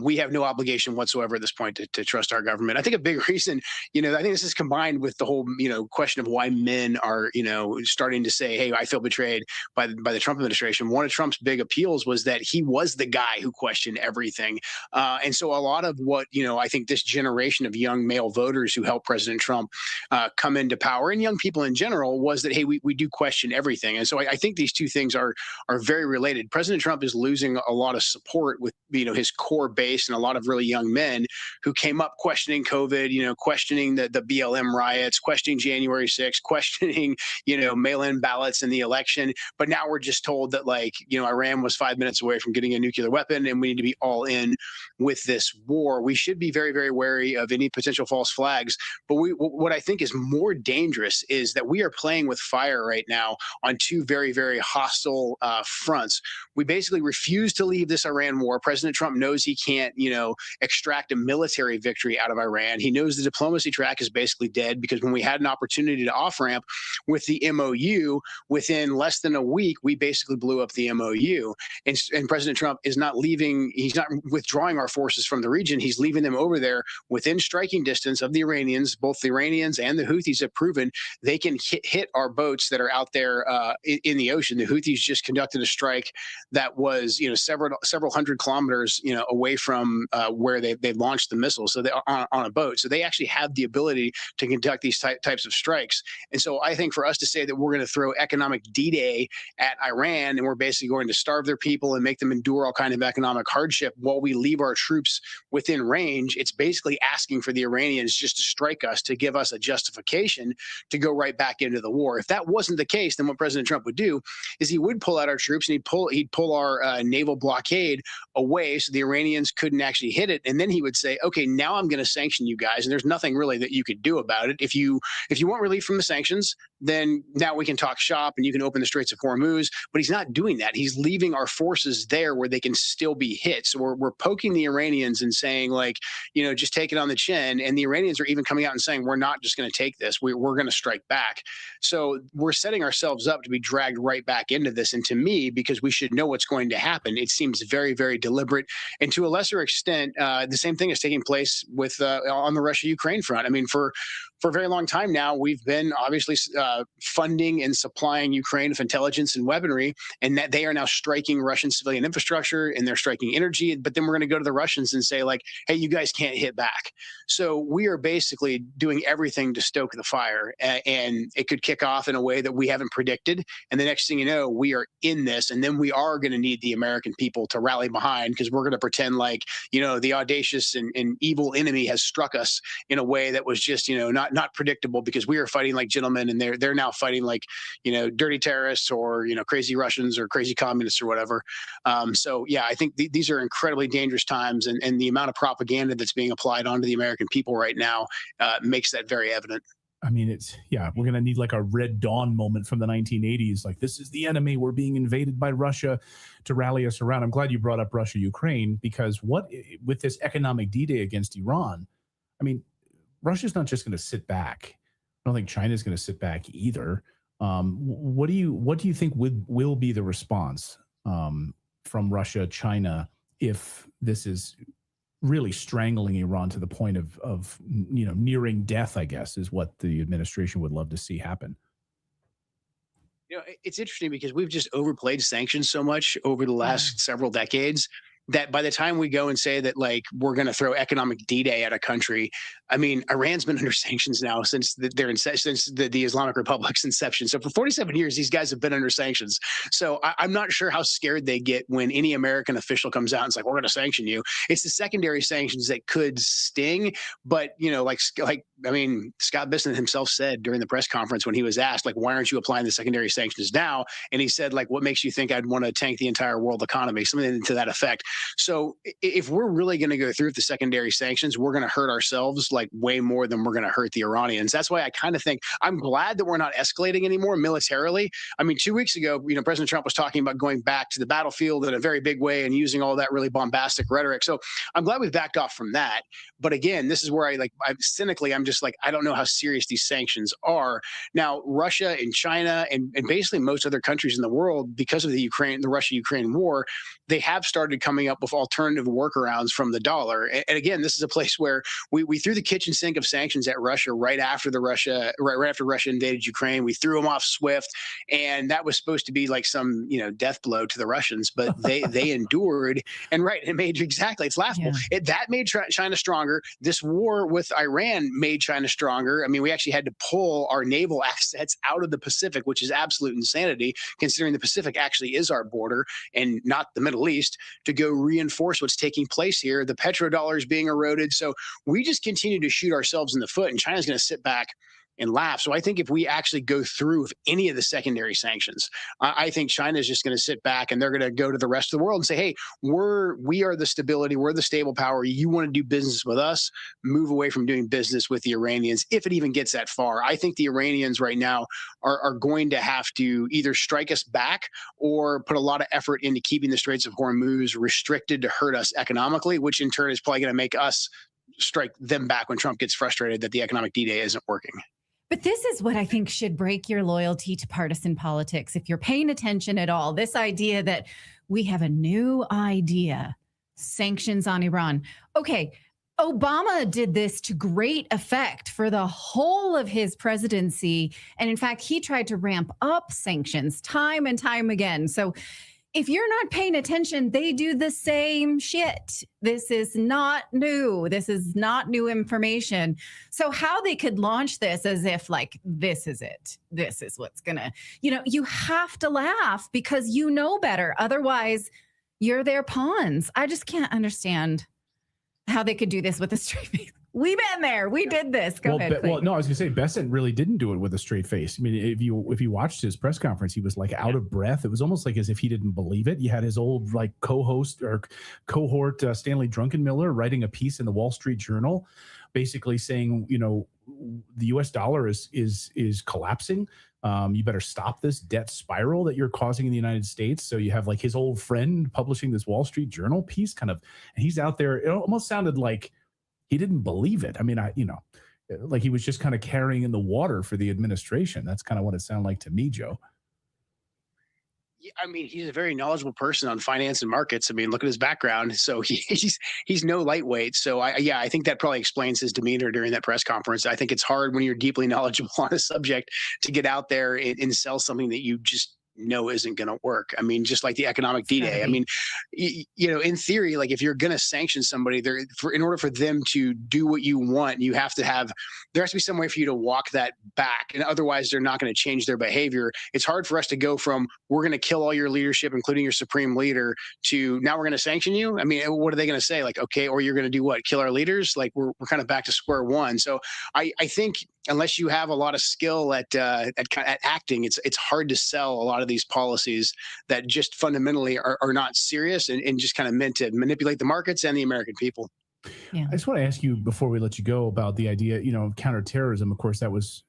We have no obligation whatsoever at this point to trust our government. I think a big reason, I think this is combined with the whole, question of why men are, starting to say, hey, I feel betrayed by the Trump administration. One of Trump's big appeals was that he was the guy who questioned everything. And so a lot of what, I think this generation of young male voters who helped President Trump come into power, and young people in general, was that, hey, we do question everything. And so I think these two things are very related. President Trump is losing a lot of support with his core base and a lot of really young men who came up questioning COVID, questioning the BLM riots, questioning January 6th, questioning mail-in ballots in the election. But now we're just told that, like, Iran was 5 minutes away from getting a nuclear weapon, and we need to be all in with this war. We should be very, very wary of any potential false flags. But what I think is more dangerous is that we are playing with fire right now on two very, very hostile fronts. We basically refuse to leave this Iran war. President Trump knows he can't, extract a military victory out of Iran. He knows the diplomacy track is basically dead, because when we had an opportunity to off-ramp with the MOU, within less than a week, we basically blew up the MOU. And President Trump is not leaving. He's not withdrawing our forces from the region. He's leaving them over there within striking distance of the Iranians. Both the Iranians and the Houthis have proven they can hit our boats that are out there in the ocean. The Houthis just conducted a strike that was, several hundred kilometers, away from where they launched the missiles. So they on a boat. So they actually have the ability to conduct these types of strikes. And so I think for us to say that we're going to throw economic D-Day at Iran, and we're basically going to starve their people and make them endure all kind of economic hardship while we leave our troops within range, it's basically asking for the Iranians just to strike us, to give us a justification justification to go right back into the war. If that wasn't the case, then what President Trump would do is he would pull out our troops and he'd pull our naval blockade away so the Iranians couldn't actually hit it. And then he would say, okay, now I'm going to sanction you guys. And there's nothing really that you could do about it. If you want relief from the sanctions, then now we can talk shop and you can open the Straits of Hormuz. But he's not doing that. He's leaving our forces there where they can still be hit. So we're poking the Iranians and saying, like, just take it on the chin. And the Iranians are even coming out and saying, we're not just going to take this. We're going to strike back. So we're setting ourselves up to be dragged right back into this. And to me, because we should know what's going to happen, it seems very, very deliberate. And to a lesser extent, the same thing is taking place with on the Russia-Ukraine front. I mean, for a very long time now, we've been obviously funding and supplying Ukraine with intelligence and weaponry, and that they are now striking Russian civilian infrastructure and they're striking energy. But then we're going to go to the Russians and say, like, hey, you guys can't hit back. So we are basically doing everything to stoke the fire, and it could kick off in a way that we haven't predicted. And the next thing you know, we are in this, and then we are going to need the American people to rally behind, because we're going to pretend like, the audacious and evil enemy has struck us in a way that was just, not predictable, because we are fighting like gentlemen, and they're now fighting like, dirty terrorists or, crazy Russians or crazy communists or whatever. So yeah, I think these are incredibly dangerous times, and the amount of propaganda that's being applied onto the American people right now makes that very evident. I mean, we're going to need like a Red Dawn moment from the 1980s. Like, this is the enemy. We're being invaded by Russia, to rally us around. I'm glad you brought up Russia, Ukraine, because with this economic D-Day against Iran, I mean, Russia's not just going to sit back. I don't think China's going to sit back either. What do you think will be the response from Russia, China, if this is really strangling Iran to the point of nearing death, I guess, is what the administration would love to see happen? It's interesting because we've just overplayed sanctions so much over the last several decades that by the time we go and say that, like, we're going to throw economic D-Day at a country, I mean, Iran's been under sanctions now since the Islamic Republic's inception. So for 47 years, these guys have been under sanctions. So I'm not sure how scared they get when any American official comes out and is like, we're going to sanction you. It's the secondary sanctions that could sting. But, I mean, Scott Bessent himself said during the press conference when he was asked, like, why aren't you applying the secondary sanctions now? And he said, like, what makes you think I'd want to tank the entire world economy? Something to that effect. So if we're really going to go through with the secondary sanctions, we're going to hurt ourselves like way more than we're going to hurt the Iranians. That's why I kind of think I'm glad that we're not escalating anymore militarily. I mean, 2 weeks ago, President Trump was talking about going back to the battlefield in a very big way and using all that really bombastic rhetoric. So I'm glad we've backed off from that. But again, this is where I'm just like, I don't know how serious these sanctions are. Now, Russia and China and basically most other countries in the world, because of the Russia-Ukraine war, they have started coming up with alternative workarounds from the dollar. And again, this is a place where we threw the kitchen sink of sanctions at Russia right after Russia invaded Ukraine. We threw them off SWIFT, and that was supposed to be like some death blow to the Russians, but they endured. And it's laughable. Yeah. That made China stronger. This war with Iran made China stronger. I mean, we actually had to pull our naval assets out of the Pacific, which is absolute insanity, considering the Pacific actually is our border and not the Middle East, to go reinforce what's taking place here. The petrodollar is being eroded. So we just continue to shoot ourselves in the foot, and China's going to sit back and laugh. So I think if we actually go through with any of the secondary sanctions, I think China is just going to sit back and they're going to go to the rest of the world and say, hey, we are the stability, we're the stable power. You want to do business with us, move away from doing business with the Iranians, if it even gets that far. I think the Iranians right now are going to have to either strike us back or put a lot of effort into keeping the Straits of Hormuz restricted to hurt us economically, which in turn is probably going to make us strike them back when Trump gets frustrated that the economic D-Day isn't working. But this is what I think should break your loyalty to partisan politics. If you're paying attention at all, this idea that we have a new idea, sanctions on Iran. Okay, Obama did this to great effect for the whole of his presidency. And in fact, he tried to ramp up sanctions time and time again. So if you're not paying attention, they do the same shit. This is not new. This is not new information. So how they could launch this as if like, this is it. This is what's gonna, you have to laugh because you know better. Otherwise, you're their pawns. I just can't understand how they could do this with a straight face. We've been there. We did this. Go ahead. Well, no, I was going to say Bessent really didn't do it with a straight face. I mean, if you watched his press conference, he was like out of breath. It was almost like as if he didn't believe it. You had his old like co-host or cohort Stanley Druckenmiller writing a piece in the Wall Street Journal, basically saying, the U.S. dollar is collapsing. You better stop this debt spiral that you're causing in the United States. So you have like his old friend publishing this Wall Street Journal piece, and he's out there. It almost sounded like he didn't believe it. I mean, like he was just kind of carrying in the water for the administration. That's kind of what it sounded like to me, Joe. I mean, he's a very knowledgeable person on finance and markets. I mean, look at his background. So he's no lightweight. So I think that probably explains his demeanor during that press conference. I think it's hard when you're deeply knowledgeable on a subject to get out there and sell something that you just know isn't going to work. I mean, just like the economic D-Day. I mean, in theory, like if you're going to sanction somebody, in order for them to do what you want, there has to be some way for you to walk that back. And otherwise, they're not going to change their behavior. It's hard for us to go from we're going to kill all your leadership, including your supreme leader, to now we're going to sanction you. I mean, what are they going to say? Like, okay, or you're going to do what? Kill our leaders? Like we're kind of back to square one. So I think unless you have a lot of skill at acting, it's hard to sell a lot of these policies that just fundamentally are not serious and just kind of meant to manipulate the markets and the American people. Yeah. I just want to ask you before we let you go about the idea, of counterterrorism. Of course, that was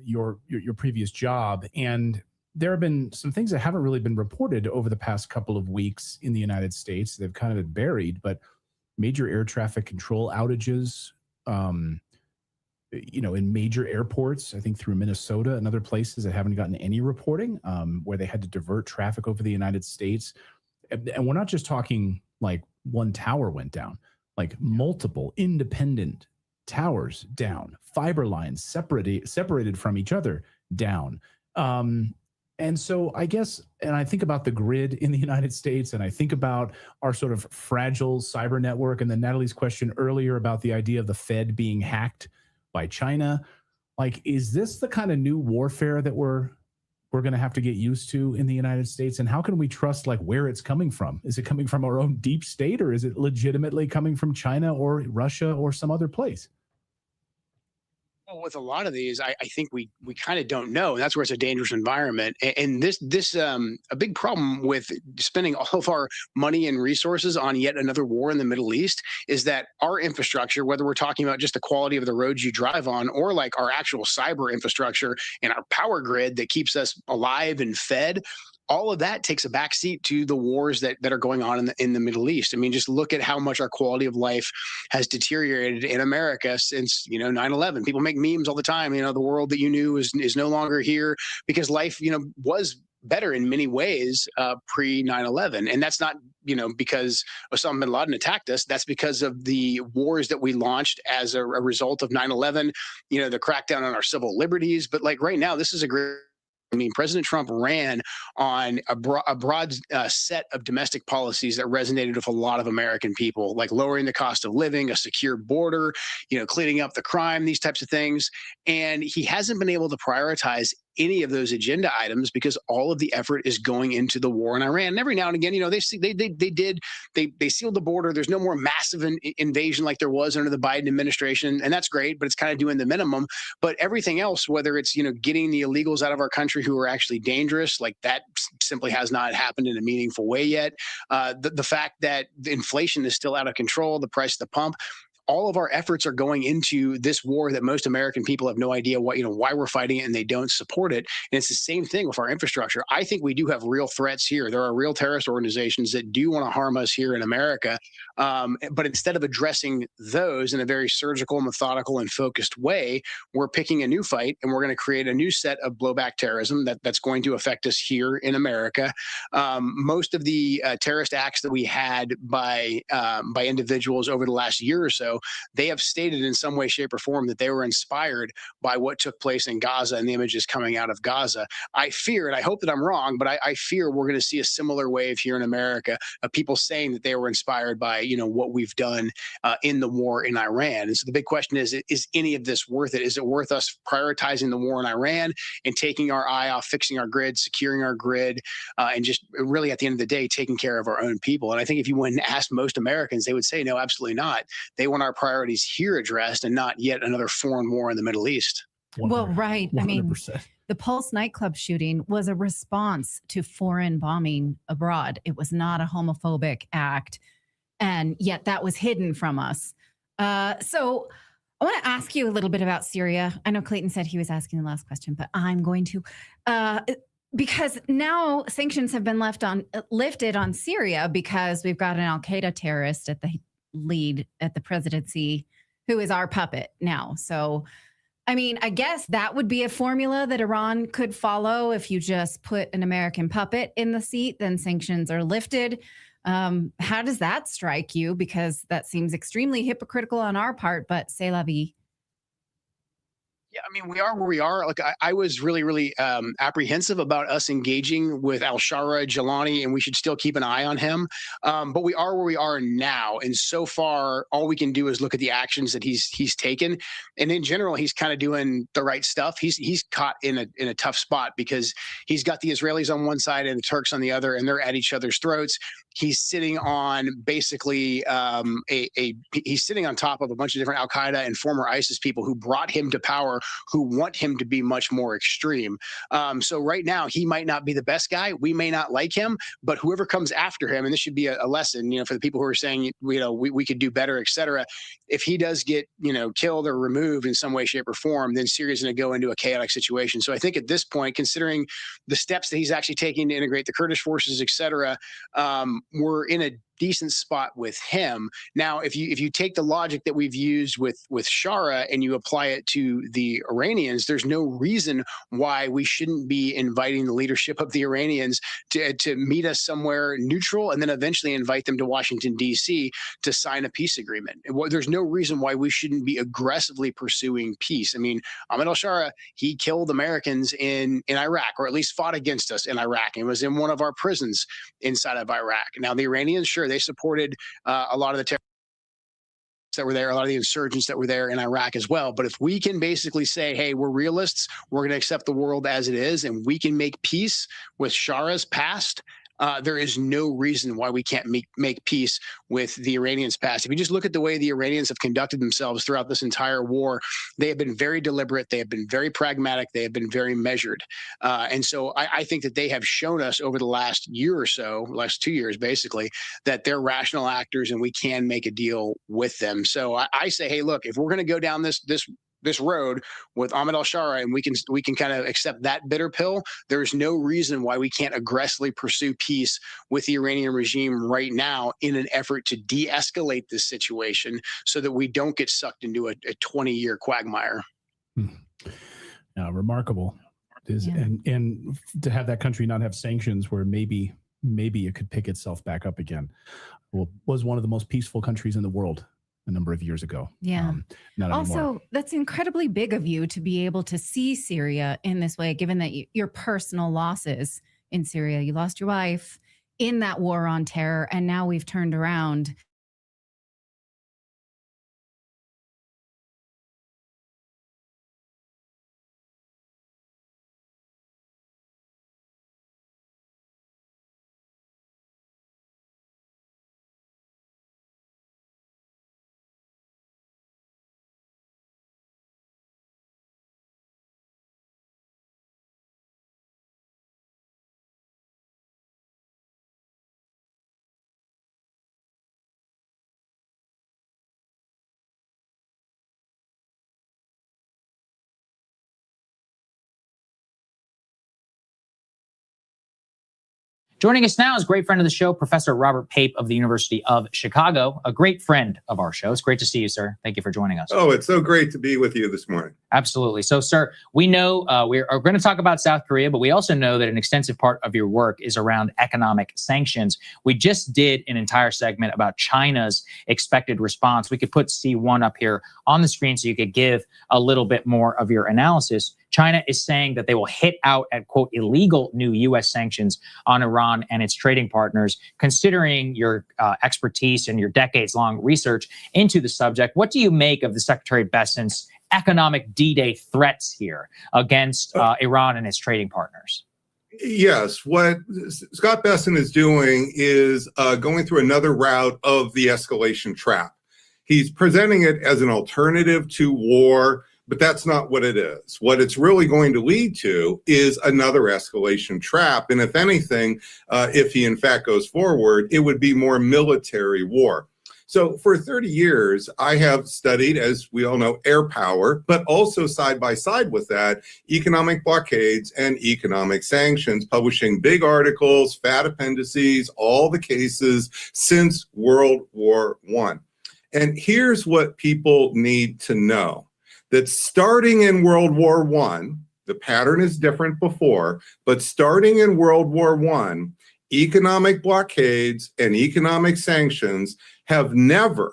your previous job, and there have been some things that haven't really been reported over the past couple of weeks in the United States. They've kind of been buried, but major air traffic control outages. In major airports, I think through Minnesota and other places that haven't gotten any reporting, where they had to divert traffic over the United States. And we're not just talking like one tower went down, like multiple independent towers down, fiber lines separated from each other down. And so I guess, and I think about the grid in the United States, and I think about our sort of fragile cyber network, and then Natalie's question earlier about the idea of the Fed being hacked by China. Like, is this the kind of new warfare that we're going to have to get used to in the United States? And how can we trust like where it's coming from? Is it coming from our own deep state, or is it legitimately coming from China or Russia or some other place? Well, with a lot of these, I think we kind of don't know. And that's where it's a dangerous environment. And this a big problem with spending all of our money and resources on yet another war in the Middle East is that our infrastructure, whether we're talking about just the quality of the roads you drive on, or like our actual cyber infrastructure and our power grid that keeps us alive and fed, all of that takes a backseat to the wars that are going on in the Middle East. I mean, just look at how much our quality of life has deteriorated in America since 9/11. People make memes all the time. The world that you knew is no longer here, because life was better in many ways pre 9/11, and that's not because Osama bin Laden attacked us. That's because of the wars that we launched as a result of 9/11. The crackdown on our civil liberties. But like right now, this is a great. I mean, President Trump ran on a broad set of domestic policies that resonated with a lot of American people, like lowering the cost of living, a secure border, cleaning up the crime, these types of things. And he hasn't been able to prioritize any of those agenda items because all of the effort is going into the war in Iran. And every now and again, they sealed the border. There's no more massive invasion like there was under the Biden administration, and that's great. But it's kind of doing the minimum. But everything else, whether it's getting the illegals out of our country who are actually dangerous, like that simply has not happened in a meaningful way yet. The fact that the inflation is still out of control, the price of the pump. All of our efforts are going into this war that most American people have no idea why we're fighting it, and they don't support it. And it's the same thing with our infrastructure. I think we do have real threats here. There are real terrorist organizations that do want to harm us here in America. But instead of addressing those in a very surgical, methodical, and focused way, we're picking a new fight, and we're going to create a new set of blowback terrorism that's going to affect us here in America. Most of the terrorist acts that we had by individuals over the last year or so, they have stated in some way, shape, or form that they were inspired by what took place in Gaza and the images coming out of Gaza. I fear, and I hope that I'm wrong, but I fear we're going to see a similar wave here in America of people saying that they were inspired by what we've done in the war in Iran. And so the big question is any of this worth it? Is it worth us prioritizing the war in Iran and taking our eye off fixing our grid, securing our grid, and just really at the end of the day, taking care of our own people? And I think if you went and asked most Americans, they would say, no, absolutely not. They want our priorities here addressed and not yet another foreign war in the Middle East. Well, right. 100%. I mean, the Pulse nightclub shooting was a response to foreign bombing abroad. It was not a homophobic act, and yet that was hidden from us. So I want to ask you a little bit about Syria. I know Clayton said he was asking the last question, but I'm going to, because now sanctions have been lifted on Syria because we've got an Al-Qaeda terrorist at the lead at the presidency who is our puppet now. So I mean, I guess that would be a formula that Iran could follow. If you just put an American puppet in the seat, then sanctions are lifted. How does that strike you? Because that seems extremely hypocritical on our part, but c'est la vie. Yeah, I mean, we are where we are. Like, I was really, really apprehensive about us engaging with al-Shara Jalani, and we should still keep an eye on him. But we are where we are now, and so far, all we can do is look at the actions that he's taken. And in general, he's kind of doing the right stuff. He's caught in a tough spot because he's got the Israelis on one side and the Turks on the other, and they're at each other's throats. He's sitting on basically he's sitting on top of a bunch of different al-Qaeda and former ISIS people who brought him to power, who want him to be much more extreme. So right now, he might not be the best guy. We may not like him, but whoever comes after him, and this should be a lesson, for the people who are saying, we could do better, et cetera. If he does get, killed or removed in some way, shape, or form, then Syria's going to go into a chaotic situation. So I think at this point, considering the steps that he's actually taking to integrate the Kurdish forces, et cetera, we're in a decent spot with him. Now, if you take the logic that we've used with Shara and you apply it to the Iranians, there's no reason why we shouldn't be inviting the leadership of the Iranians to meet us somewhere neutral and then eventually invite them to Washington, D.C. to sign a peace agreement. There's no reason why we shouldn't be aggressively pursuing peace. I mean, Ahmed al-Shara, he killed Americans in Iraq, or at least fought against us in Iraq, and was in one of our prisons inside of Iraq. Now, the Iranians, sure, they supported a lot of the terrorists that were there, a lot of the insurgents that were there in Iraq as well. But if we can basically say, hey, we're realists, we're going to accept the world as it is, and we can make peace with Shara's past, there is no reason why we can't make peace with the Iranians' past. If you just look at the way the Iranians have conducted themselves throughout this entire war, they have been very deliberate. They have been very pragmatic. They have been very measured. And so I think that they have shown us over the last year or so, last 2 years, basically, that they're rational actors and we can make a deal with them. So I say, hey, look, if we're going to go down this road with Ahmed al-Shara and we can kind of accept that bitter pill, there's no reason why we can't aggressively pursue peace with the Iranian regime right now in an effort to de-escalate this situation so that we don't get sucked into a 20-year quagmire. Remarkable. And to have that country not have sanctions where maybe it could pick itself back up again. Well, was one of the most peaceful countries in the world a number of years ago. Yeah. Not also, anymore. That's incredibly big of you to be able to see Syria in this way, given that your personal losses in Syria, you lost your wife in that war on terror, and now we've turned around. Joining us now is a great friend of the show, Professor Robert Pape of the University of Chicago, a great friend of our show. It's great to see you, sir. Thank you for joining us. Oh, it's so great to be with you this morning. Absolutely. So, sir, we know we are going to talk about South Korea, but we also know that an extensive part of your work is around economic sanctions. We just did an entire segment about China's expected response. We could put C1 up here on the screen so you could give a little bit more of your analysis. China is saying that they will hit out at, quote, illegal new U.S. sanctions on Iran and its trading partners. Considering your expertise and your decades-long research into the subject, what do you make of the Secretary Bessent's economic D-Day threats here against Iran and its trading partners? Yes, what Scott Bessent is doing is going through another route of the escalation trap. He's presenting it as an alternative to war, but that's not what it is. What it's really going to lead to is another escalation trap. And if anything, if he in fact goes forward, it would be more military war. So for 30 years, I have studied, as we all know, air power, but also side by side with that, economic blockades and economic sanctions, publishing big articles, fat appendices, all the cases since World War I. And here's what people need to know, that starting in World War I, the pattern is different before, but starting in World War I, economic blockades and economic sanctions have never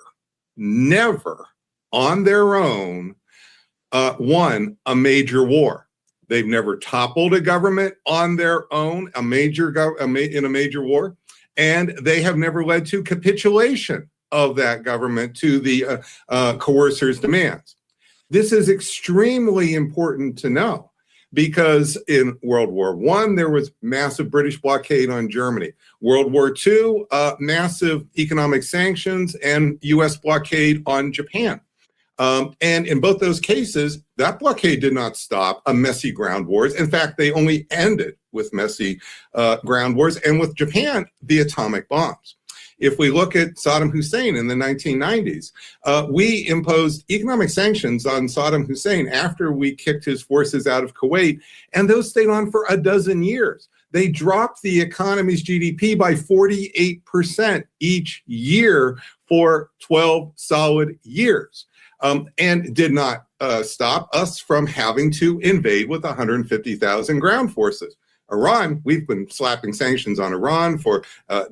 on their own won a major war. They've never toppled a government on their own, in a major war, and they have never led to capitulation of that government to the coercer's demands. This is extremely important to know, because in World War I, there was massive British blockade on Germany. World War II, massive economic sanctions and U.S. blockade on Japan. And in both those cases, that blockade did not stop a messy ground wars. In fact, they only ended with messy ground wars, and with Japan, the atomic bombs. If we look at Saddam Hussein in the 1990s, we imposed economic sanctions on Saddam Hussein after we kicked his forces out of Kuwait, and those stayed on for a dozen years. They dropped the economy's GDP by 48% each year for 12 solid years, and did not stop us from having to invade with 150,000 ground forces. Iran, we've been slapping sanctions on Iran for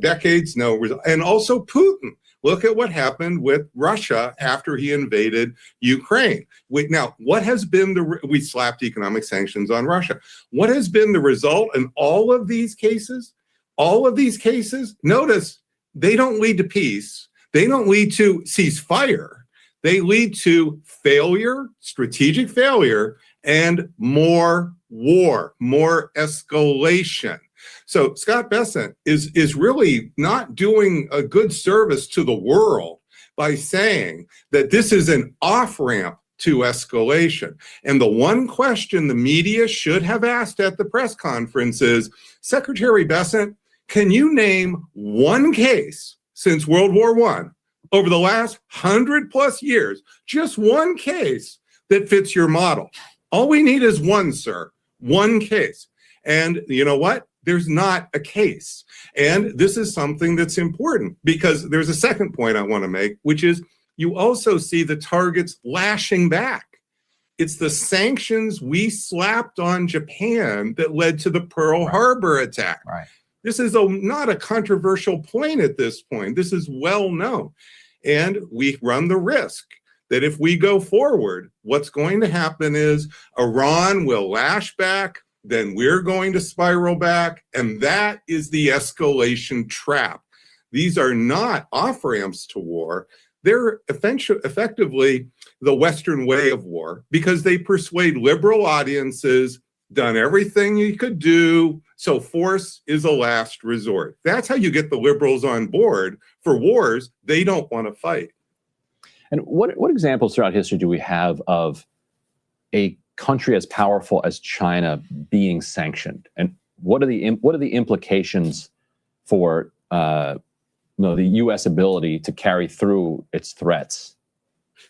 decades, no result. And also Putin. Look at what happened with Russia after he invaded Ukraine. Now, what has been we slapped economic sanctions on Russia. What has been the result in all of these cases? All of these cases, notice, they don't lead to peace. They don't lead to ceasefire. They lead to failure, strategic failure, and more war, more escalation. So Scott Bessent is really not doing a good service to the world by saying that this is an off-ramp to escalation. And the one question the media should have asked at the press conference is, Secretary Bessent, can you name one case since World War I, over the last 100+ years, just one case that fits your model? All we need is one, sir, one case. And you know what? There's not a case. And this is something that's important, because there's a second point I want to make, which is you also see the targets lashing back. It's the sanctions we slapped on Japan that led to the Pearl Harbor attack. Right. This is not a controversial point at this point. This is well known. And we run the risk that if we go forward, what's going to happen is Iran will lash back, then we're going to spiral back, and that is the escalation trap. These are not off-ramps to war. They're effectively the Western way of war, because they persuade liberal audiences, done everything you could do, so force is a last resort. That's how you get the liberals on board for wars they don't want to fight. And what examples throughout history do we have of a country as powerful as China being sanctioned? And what are the implications for the U.S. ability to carry through its threats?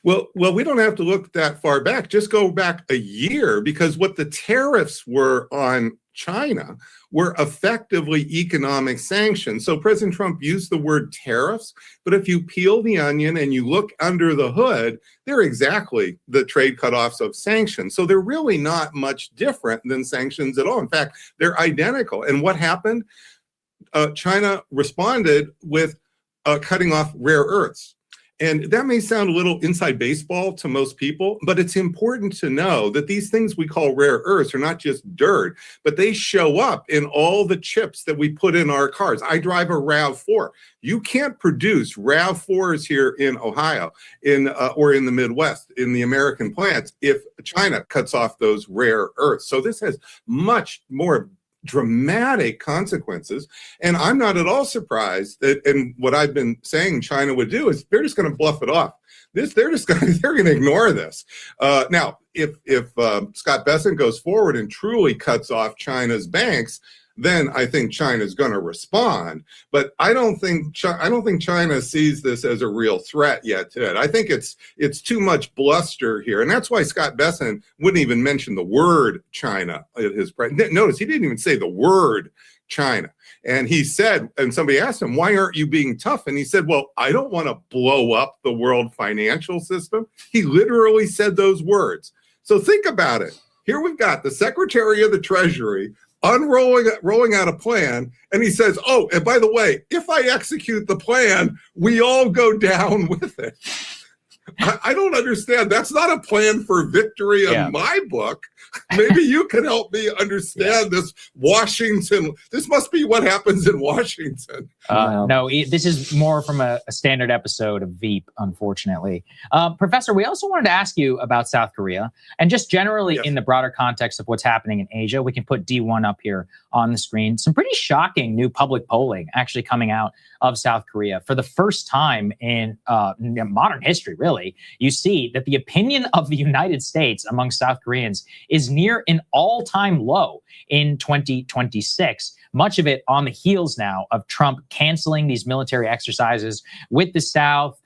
Well, we don't have to look that far back. Just go back a year, because what the tariffs were on China were effectively economic sanctions. So President Trump used the word tariffs, but if you peel the onion and you look under the hood, they're exactly the trade cutoffs of sanctions. So they're really not much different than sanctions at all. In fact, they're identical. And what happened? China responded with cutting off rare earths. And that may sound a little inside baseball to most people, but it's important to know that these things we call rare earths are not just dirt, but they show up in all the chips that we put in our cars. I drive a RAV4. You can't produce RAV4s here in Ohio or in the Midwest, in the American plants, if China cuts off those rare earths. So this has much more dramatic consequences. And I'm not at all surprised that, and what I've been saying China would do is they're just going to bluff it off. They're going to ignore this. Now, if Scott Bessent goes forward and truly cuts off China's banks, then I think China's going to respond. But I don't think China sees this as a real threat yet. I think it's too much bluster here, and that's why Scott Bessent wouldn't even mention the word China at his press. Notice he didn't even say the word China. And he said, and somebody asked him, why aren't you being tough? And he said, well, I don't want to blow up the world financial system. He literally said those words. So think about it. Here we've got the Secretary of the Treasury rolling out a plan, and he says, oh, and by the way, if I execute the plan, we all go down with it. I don't understand. That's not a plan for victory in my book. Maybe you can help me understand this Washington. This must be what happens in Washington. No, this is more from a standard episode of Veep, unfortunately. Professor, we also wanted to ask you about South Korea and just generally in the broader context of what's happening in Asia. We can put D1 up here on the screen. Some pretty shocking new public polling actually coming out of South Korea. For the first time in modern history, really, you see that the opinion of the United States among South Koreans is near an all-time low in 2026. Much of it on the heels now of Trump canceling these military exercises with the South,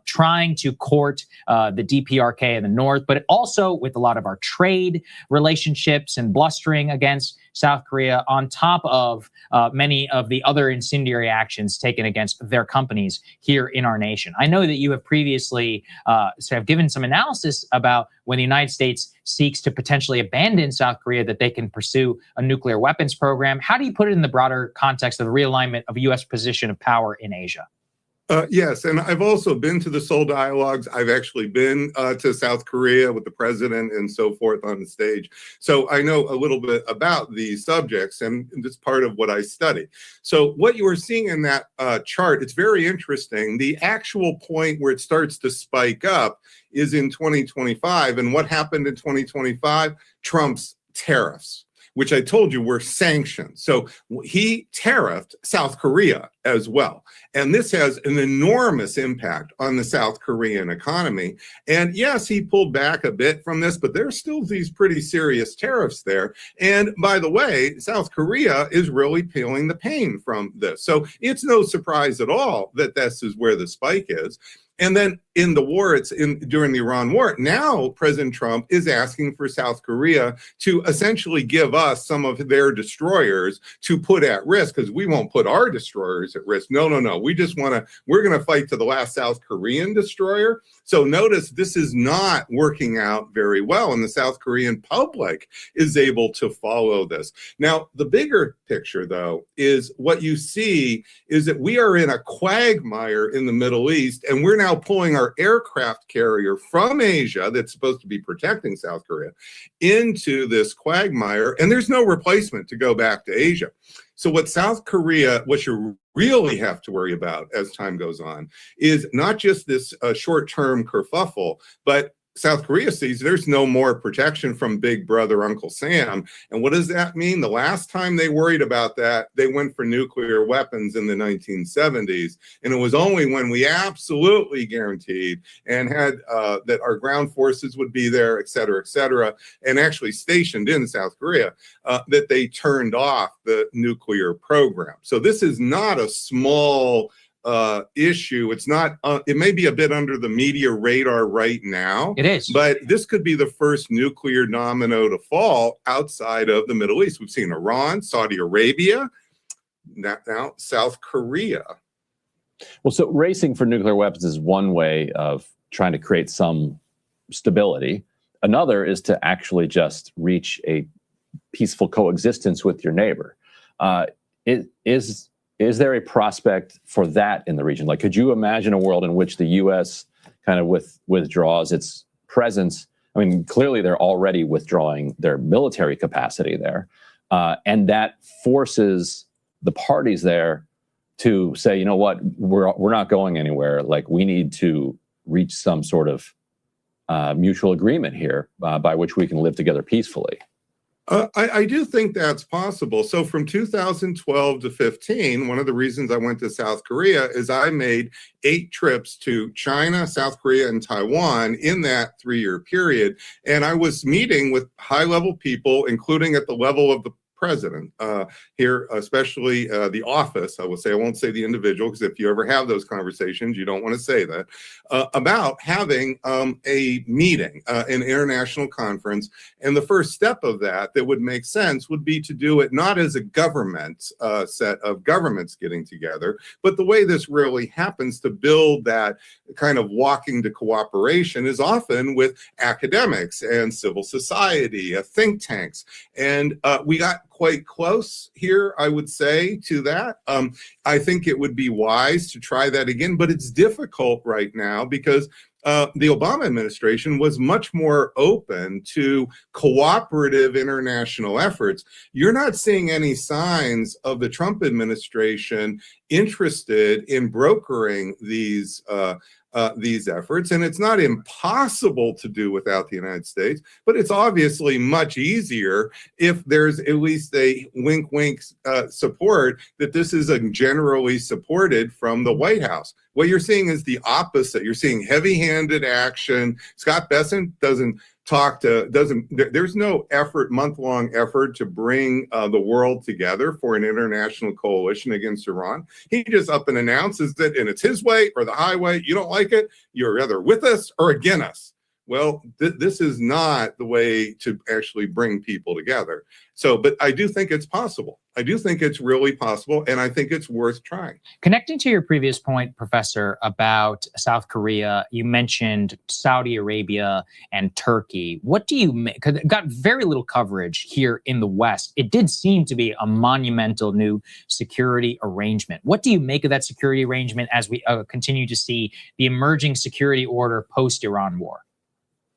trying to court the DPRK in the North, but also with a lot of our trade relationships and blustering against South Korea, on top of many of the other incendiary actions taken against their companies here in our nation. I know that you have previously have given some analysis about when the United States seeks to potentially abandon South Korea, that they can pursue a nuclear weapons program. How do you put it in the broader context of the realignment of U.S. position of power in Asia? Yes, and I've also been to the Seoul dialogues. I've actually been to South Korea with the president and so forth on the stage. So I know a little bit about these subjects, and it's part of what I study. So what you are seeing in that chart, it's very interesting. The actual point where it starts to spike up is in 2025. And what happened in 2025? Trump's tariffs, which I told you were sanctions. So he tariffed South Korea as well. And this has an enormous impact on the South Korean economy. And yes, he pulled back a bit from this, but there's still these pretty serious tariffs there. And by the way, South Korea is really feeling the pain from this. So it's no surprise at all that this is where the spike is. And then in the war, during the Iran war, now President Trump is asking for South Korea to essentially give us some of their destroyers to put at risk, because we won't put our destroyers at risk. No. We're going to fight to the last South Korean destroyer. So notice this is not working out very well, and the South Korean public is able to follow this. Now, the bigger picture, though, is what you see is that we are in a quagmire in the Middle East, and we're now pulling our aircraft carrier from Asia that's supposed to be protecting South Korea into this quagmire, and there's no replacement to go back to Asia. So what you really have to worry about as time goes on is not just this short-term kerfuffle, but South Korea sees there's no more protection from Big Brother Uncle Sam. And what does that mean? The last time they worried about that, they went for nuclear weapons in the 1970s. And it was only when we absolutely guaranteed and had that our ground forces would be there, et cetera, and actually stationed in South Korea, that they turned off the nuclear program. So this is not a small issue. It's not, it may be a bit under the media radar right now. It is. But this could be the first nuclear domino to fall outside of the Middle East. We've seen Iran, Saudi Arabia, now South Korea. Well, so racing for nuclear weapons is one way of trying to create some stability. Another is to actually just reach a peaceful coexistence with your neighbor. is there a prospect for that in the region? Like, could you imagine a world in which the U.S. kind of withdraws its presence? I mean, clearly they're already withdrawing their military capacity there, and that forces the parties there to say, you know what, we're not going anywhere. Like, we need to reach some sort of mutual agreement here by which we can live together peacefully. I do think that's possible. So from 2012 to 15, one of the reasons I went to South Korea is I made 8 trips to China, South Korea, and Taiwan in that 3-year period. And I was meeting with high-level people, including at the level of the president here, especially the office. I will say, I won't say the individual, because if you ever have those conversations, you don't want to say that, about having a meeting, an international conference. And the first step of that would make sense would be to do it not as a government set of governments getting together, but the way this really happens to build that kind of walking to cooperation is often with academics and civil society, think tanks. And we got quite close here, I would say, to that. I think it would be wise to try that again, but it's difficult right now because the Obama administration was much more open to cooperative international efforts. You're not seeing any signs of the Trump administration interested in brokering these efforts, and it's not impossible to do without the United States, but it's obviously much easier if there's at least a wink support that this is generally supported from the White House. What you're seeing is the opposite. You're seeing heavy-handed action. Scott Bessent there's no month-long effort to bring the world together for an international coalition against Iran. He just up and announces that, and it's his way or the highway. You don't like it, you're either with us or against us. Well, this is not the way to actually bring people together. So, but I do think it's possible. I do think it's really possible, and I think it's worth trying. Connecting to your previous point, Professor, about South Korea, you mentioned Saudi Arabia and Turkey. What do you make? Because it got very little coverage here in the West. It did seem to be a monumental new security arrangement. What do you make of that security arrangement as we continue to see the emerging security order post-Iran war?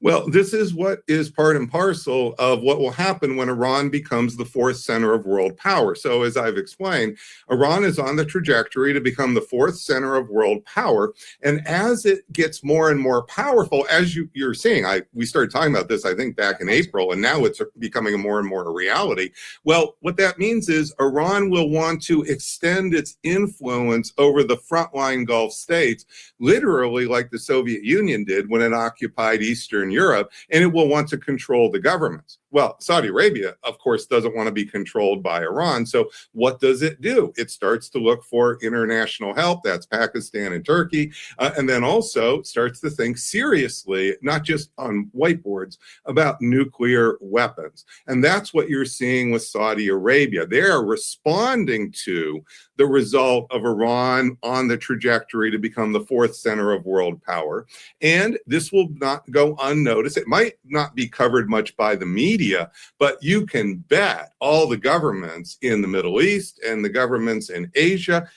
Well, this is what is part and parcel of what will happen when Iran becomes the 4th center of world power. So as I've explained, Iran is on the trajectory to become the 4th center of world power. And as it gets more and more powerful, as you're seeing, we started talking about this, I think, back in April, and now it's becoming more and more a reality. Well, what that means is Iran will want to extend its influence over the frontline Gulf states, literally like the Soviet Union did when it occupied Eastern Europe, and it will want to control the governments. Well, Saudi Arabia, of course, doesn't want to be controlled by Iran. So what does it do? It starts to look for international help. That's Pakistan and Turkey. And then also starts to think seriously, not just on whiteboards, about nuclear weapons. And that's what you're seeing with Saudi Arabia. They're responding to the result of Iran on the trajectory to become the 4th center of world power. And this will not go unnoticed. It might not be covered much by the media, but you can bet all the governments in the Middle East and the governments in Asia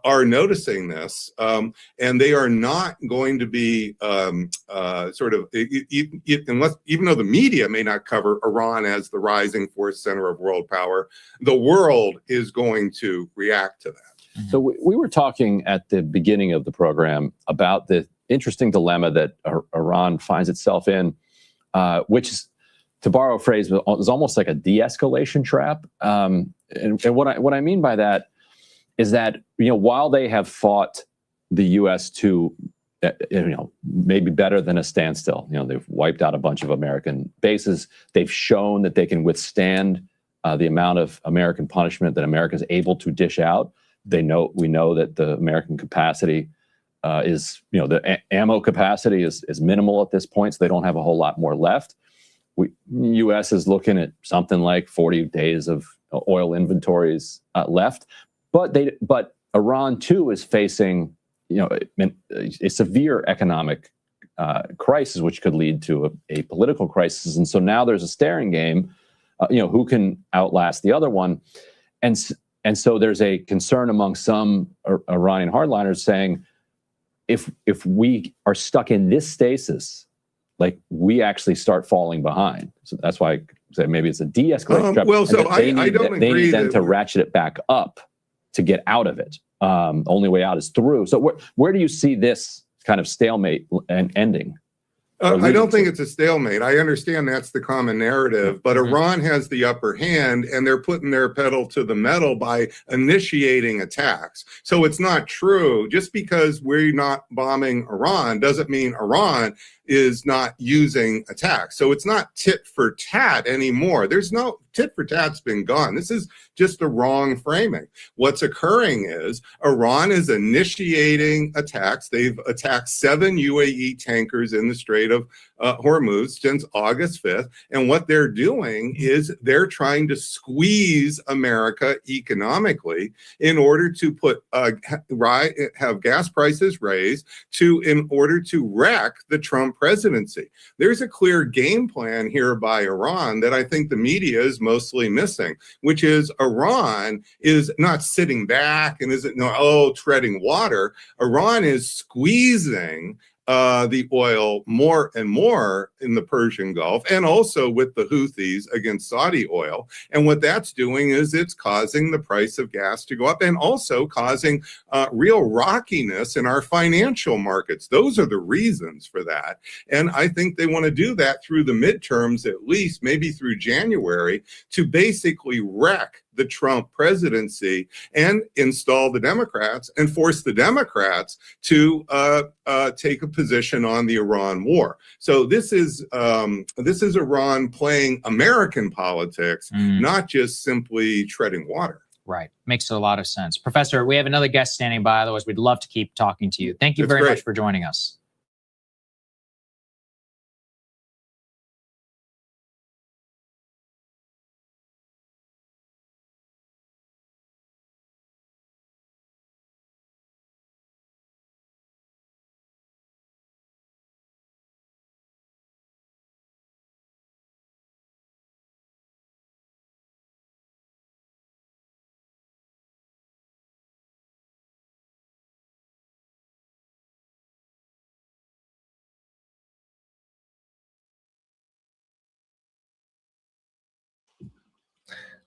are noticing this, and they are not going to be even though the media may not cover Iran as the rising 4th center of world power, the world is going to react to that. So we were talking at the beginning of the program about the interesting dilemma that Iran finds itself in, which is, to borrow a phrase, is almost like a de-escalation trap. And what I mean by that is that, while they have fought the U.S. to, maybe better than a standstill, they've wiped out a bunch of American bases. They've shown that they can withstand the amount of American punishment that America is able to dish out. We know that the American capacity is, the ammo capacity is minimal at this point, so they don't have a whole lot more left. U.S. is looking at something like 40 days of oil inventories left, but Iran too is facing, a severe economic crisis, which could lead to a political crisis, and so now there's a staring game, who can outlast the other one, and And so there's a concern among some Iranian hardliners saying, if we are stuck in this stasis, like we actually start falling behind. So that's why I say maybe it's a de-escalation. Well, so I don't agree. They need then to ratchet it back up to get out of it. Only way out is through. So where do you see this kind of stalemate and ending? I don't think it's a stalemate. I understand that's the common narrative, but Iran has the upper hand and they're putting their pedal to the metal by initiating attacks. So it's not true. Just because we're not bombing Iran doesn't mean Iran is not using attacks. So it's not tit for tat anymore. There's no tit for tat's been gone. This is just the wrong framing. What's occurring is Iran is initiating attacks. They've attacked 7 UAE tankers in the Strait of Hormuz since August 5th. And what they're doing is they're trying to squeeze America economically in order to put have gas prices raised in order to wreck the Trump presidency. There's a clear game plan here by Iran that I think the media is mostly missing, which is Iran is not sitting back and isn't treading water. Iran is squeezing the oil more and more in the Persian Gulf, and also with the Houthis against Saudi oil. And what that's doing is it's causing the price of gas to go up and also causing real rockiness in our financial markets. Those are the reasons for that. And I think they want to do that through the midterms, at least maybe through January, to basically wreck the Trump presidency and install the Democrats and force the Democrats to take a position on the Iran war. So this is Iran playing American politics, not just simply treading water. Right. Makes a lot of sense. Professor, we have another guest standing by. Otherwise, we'd love to keep talking to you. Thank you very much for joining us.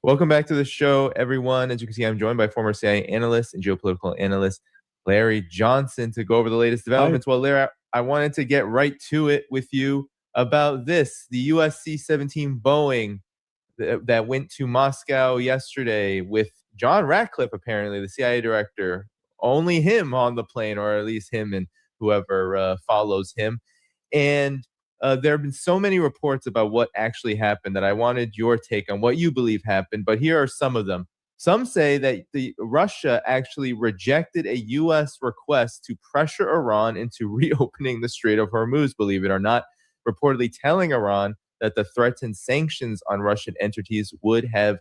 Welcome back to the show, everyone. As you can see, I'm joined by former CIA analyst and geopolitical analyst Larry Johnson to go over the latest developments. Well, Larry, I wanted to get right to it with you about this. The US C-17 Boeing that went to Moscow yesterday with John Ratcliffe, apparently, the CIA director, only him on the plane, or at least him and whoever follows him. And there have been so many reports about what actually happened that I wanted your take on what you believe happened, but here are some of them. Some say that Russia actually rejected a U.S. request to pressure Iran into reopening the Strait of Hormuz, believe it or not, reportedly telling Iran that the threatened sanctions on Russian entities would have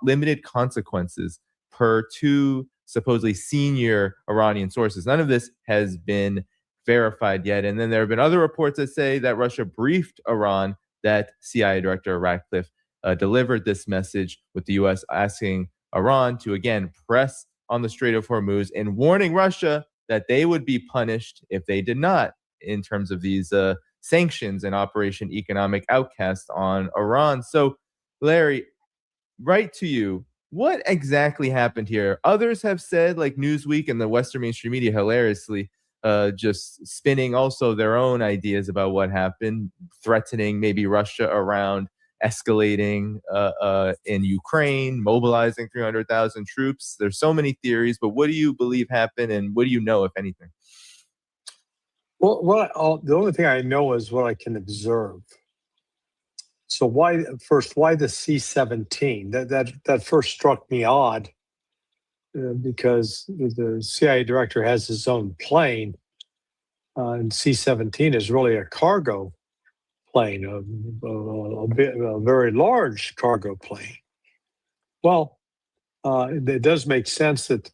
limited consequences, per two supposedly senior Iranian sources. None of this has been verified yet. And then there have been other reports that say that Russia briefed Iran that CIA Director Ratcliffe delivered this message, with the U.S. asking Iran to, again, press on the Strait of Hormuz and warning Russia that they would be punished if they did not, in terms of these sanctions and Operation Economic Outcast on Iran. So, Larry, right to you, what exactly happened here? Others have said, like Newsweek and the Western mainstream media, hilariously, just spinning also their own ideas about what happened, threatening maybe Russia around escalating in Ukraine, mobilizing 300,000 troops. There's so many theories, but what do you believe happened, and what do you know, if anything? Well, the only thing I know is what I can observe. So why the C-17? That first struck me odd. Because the CIA director has his own plane, and C-17 is really a cargo plane, a very large cargo plane. Well, it does make sense that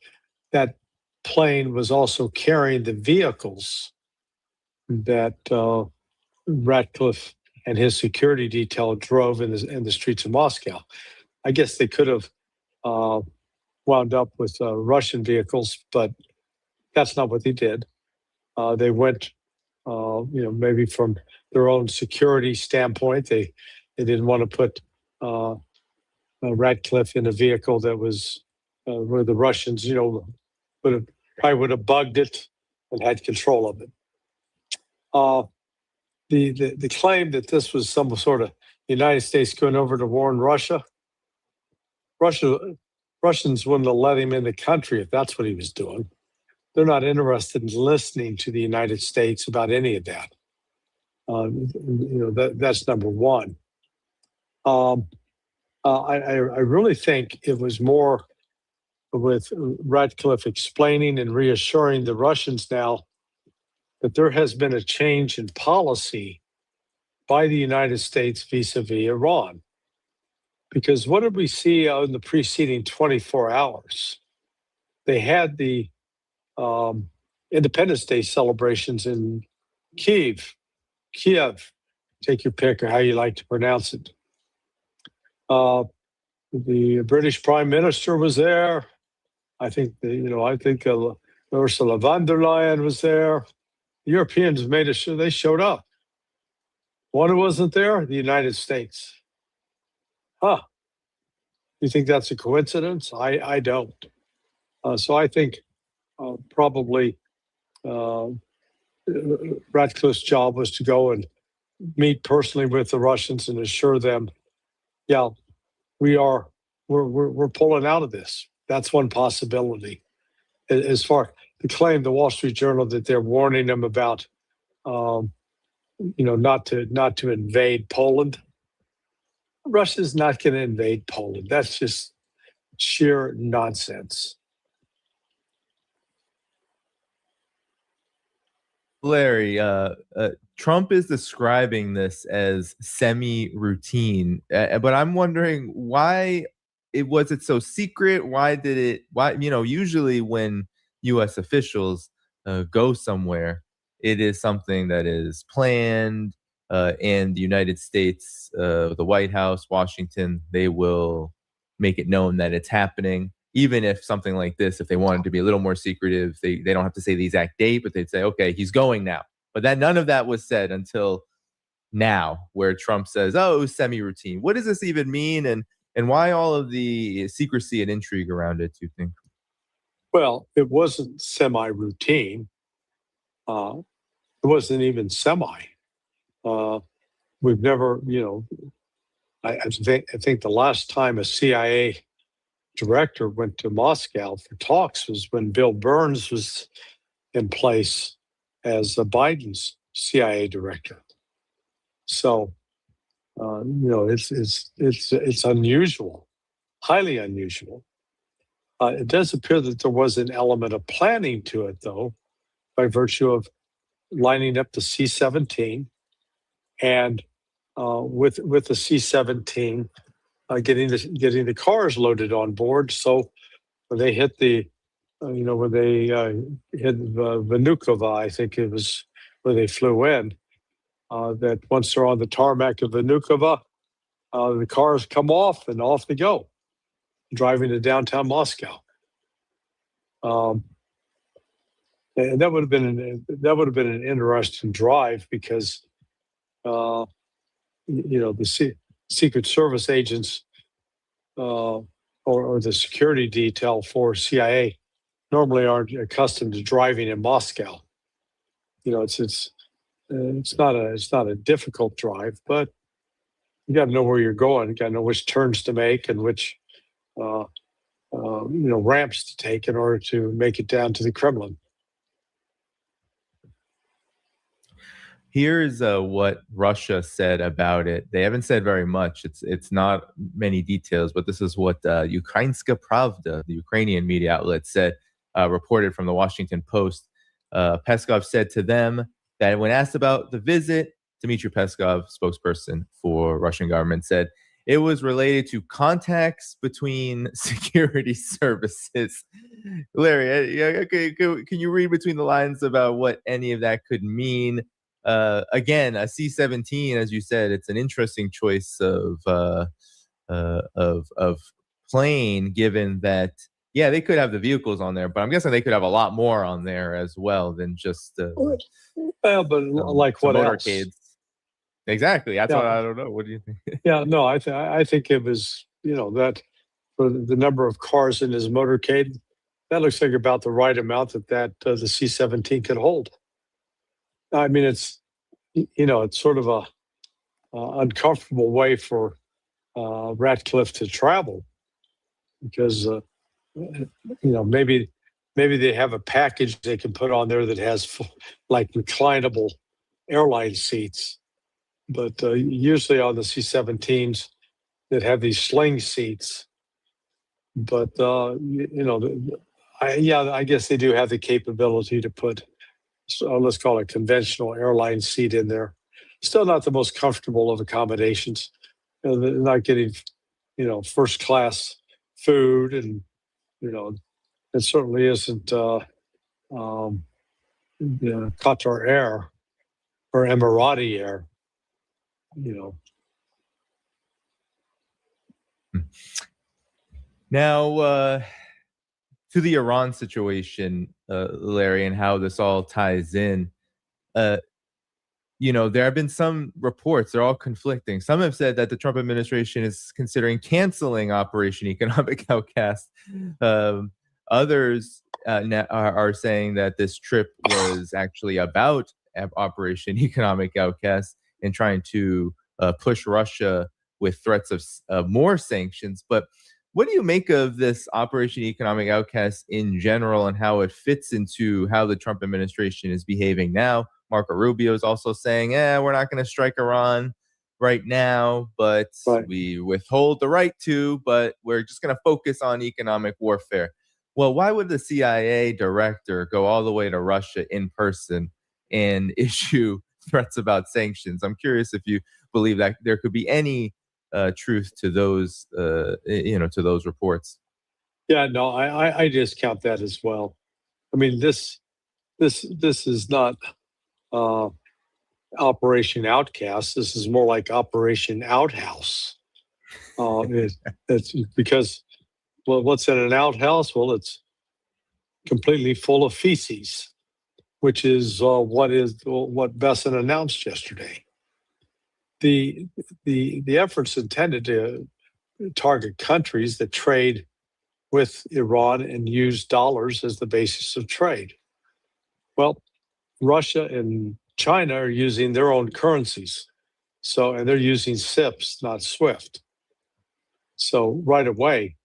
that plane was also carrying the vehicles that Ratcliffe and his security detail drove in the streets of Moscow. I guess they could have wound up with Russian vehicles, but that's not what they did. They went, maybe from their own security standpoint, they didn't want to put Ratcliffe in a vehicle that was where the Russians, would have bugged it and had control of it. The claim that this was some sort of United States going over to warn Russians wouldn't have let him in the country if that's what he was doing. They're not interested in listening to the United States about any of that. That's number one. I really think it was more with Ratcliffe explaining and reassuring the Russians now that there has been a change in policy by the United States vis-a-vis Iran. Because what did we see in the preceding 24 hours? They had the Independence Day celebrations in Kiev, take your pick or how you like to pronounce it. The British Prime Minister was there. I think Ursula von der Leyen was there. The Europeans made sure they showed up. One who wasn't there, the United States. Huh. You think that's a coincidence? I don't. So I think probably Ratcliffe's job was to go and meet personally with the Russians and assure them, yeah, we're pulling out of this. That's one possibility. As far the claim, the Wall Street Journal, that they're warning them about, not to invade Poland. Russia's not going to invade Poland. That's just sheer nonsense. Larry, Trump is describing this as semi-routine, but I'm wondering why was it so secret? Why usually when U.S. officials go somewhere, it is something that is planned, and the United States, the White House, Washington, they will make it known that it's happening. Even if something like this, if they wanted to be a little more secretive, they don't have to say the exact date, but they'd say, okay, he's going now. But none of that was said until now, where Trump says, oh, it was semi-routine. What does this even mean? And why all of the secrecy and intrigue around it, do you think? Well, it wasn't semi-routine. It wasn't even semi. We've never, I think the last time a CIA director went to Moscow for talks was when Bill Burns was in place as Biden's CIA director. So, it's unusual, highly unusual. It does appear that there was an element of planning to it, though, by virtue of lining up the C-17 and with the C-17 getting the cars loaded on board. So when they hit hit Vnukovo, I think it was where they flew in, that once they're on the tarmac of Vnukovo, the cars come off and off they go, driving to downtown Moscow. And that would have been an interesting drive because, the Secret Service agents or the security detail for CIA normally aren't accustomed to driving in Moscow. It's not a difficult drive, but you got to know where you're going. You got to know which turns to make and which ramps to take in order to make it down to the Kremlin. Here's what Russia said about it. They haven't said very much. It's not many details, but this is what Ukrainska Pravda, the Ukrainian media outlet, said, reported from the Washington Post. Peskov said to them that when asked about the visit, Dmitry Peskov, spokesperson for Russian government, said it was related to contacts between security services. Larry, can you read between the lines about what any of that could mean? Again, a C-17, as you said, it's an interesting choice of plane, given that yeah, they could have the vehicles on there, but I'm guessing they could have a lot more on there as well than just well, but like some what else? motorcades. Exactly. That's what I don't know. What do you think? Yeah, no, I think it was, that for the number of cars in his motorcade, that looks like about the right amount that the C-17 could hold. I mean, it's sort of a uncomfortable way for Ratcliffe to travel because maybe they have a package they can put on there that has like reclinable airline seats, but usually on the C-17s that have these sling seats. But I guess they do have the capability to put, let's call it, conventional airline seat in there. Still not the most comfortable of accommodations. They're not getting, first class food, and it certainly isn't Qatar Air or Emirati Air. Now, to the Iran situation, Larry, and how this all ties in. There have been some reports, they're all conflicting. Some have said that the Trump administration is considering canceling Operation Economic Outcast. Others are saying that this trip was actually about Operation Economic Outcast and trying to push Russia with threats of more sanctions. But what do you make of this Operation Economic Outcast in general and how it fits into how the Trump administration is behaving now? Marco Rubio is also saying, we're not going to strike Iran right now, but we withhold the right to, but we're just going to focus on economic warfare. Well, why would the CIA director go all the way to Russia in person and issue threats about sanctions? I'm curious if you believe that there could be any truth to those, to those reports. Yeah, no, I discount that as well. I mean, this is not Operation Outcast. This is more like Operation Outhouse. It's because, well, what's in an outhouse? Well, it's completely full of feces, which is what Besson announced yesterday. The efforts intended to target countries that trade with Iran and use dollars as the basis of trade. Well, Russia and China are using their own currencies. And they're using SIPs, not SWIFT. So right away,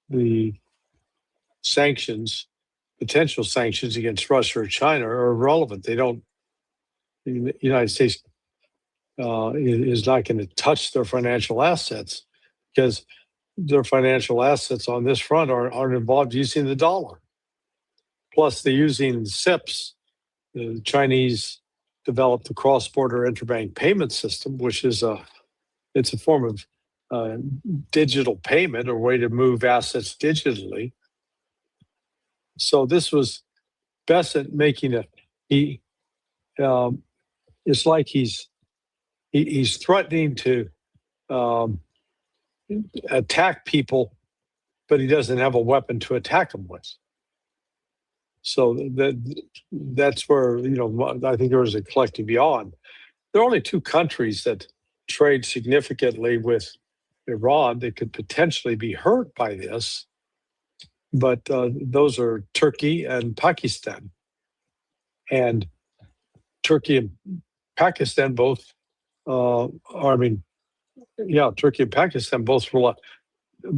the potential sanctions against Russia or China are irrelevant. The United States is not going to touch their financial assets because their financial assets on this front aren't involved using the dollar. Plus, they're using SIPs. The Chinese developed the cross-border interbank payment system, which is it's a form of digital payment or way to move assets digitally. So this was Besson making it's like he's threatening to attack people, but he doesn't have a weapon to attack them with. So that's where, I think there was a collective yawn. There are only two countries that trade significantly with Iran that could potentially be hurt by this, but those are Turkey and Pakistan. And Turkey and Pakistan both, Turkey and Pakistan both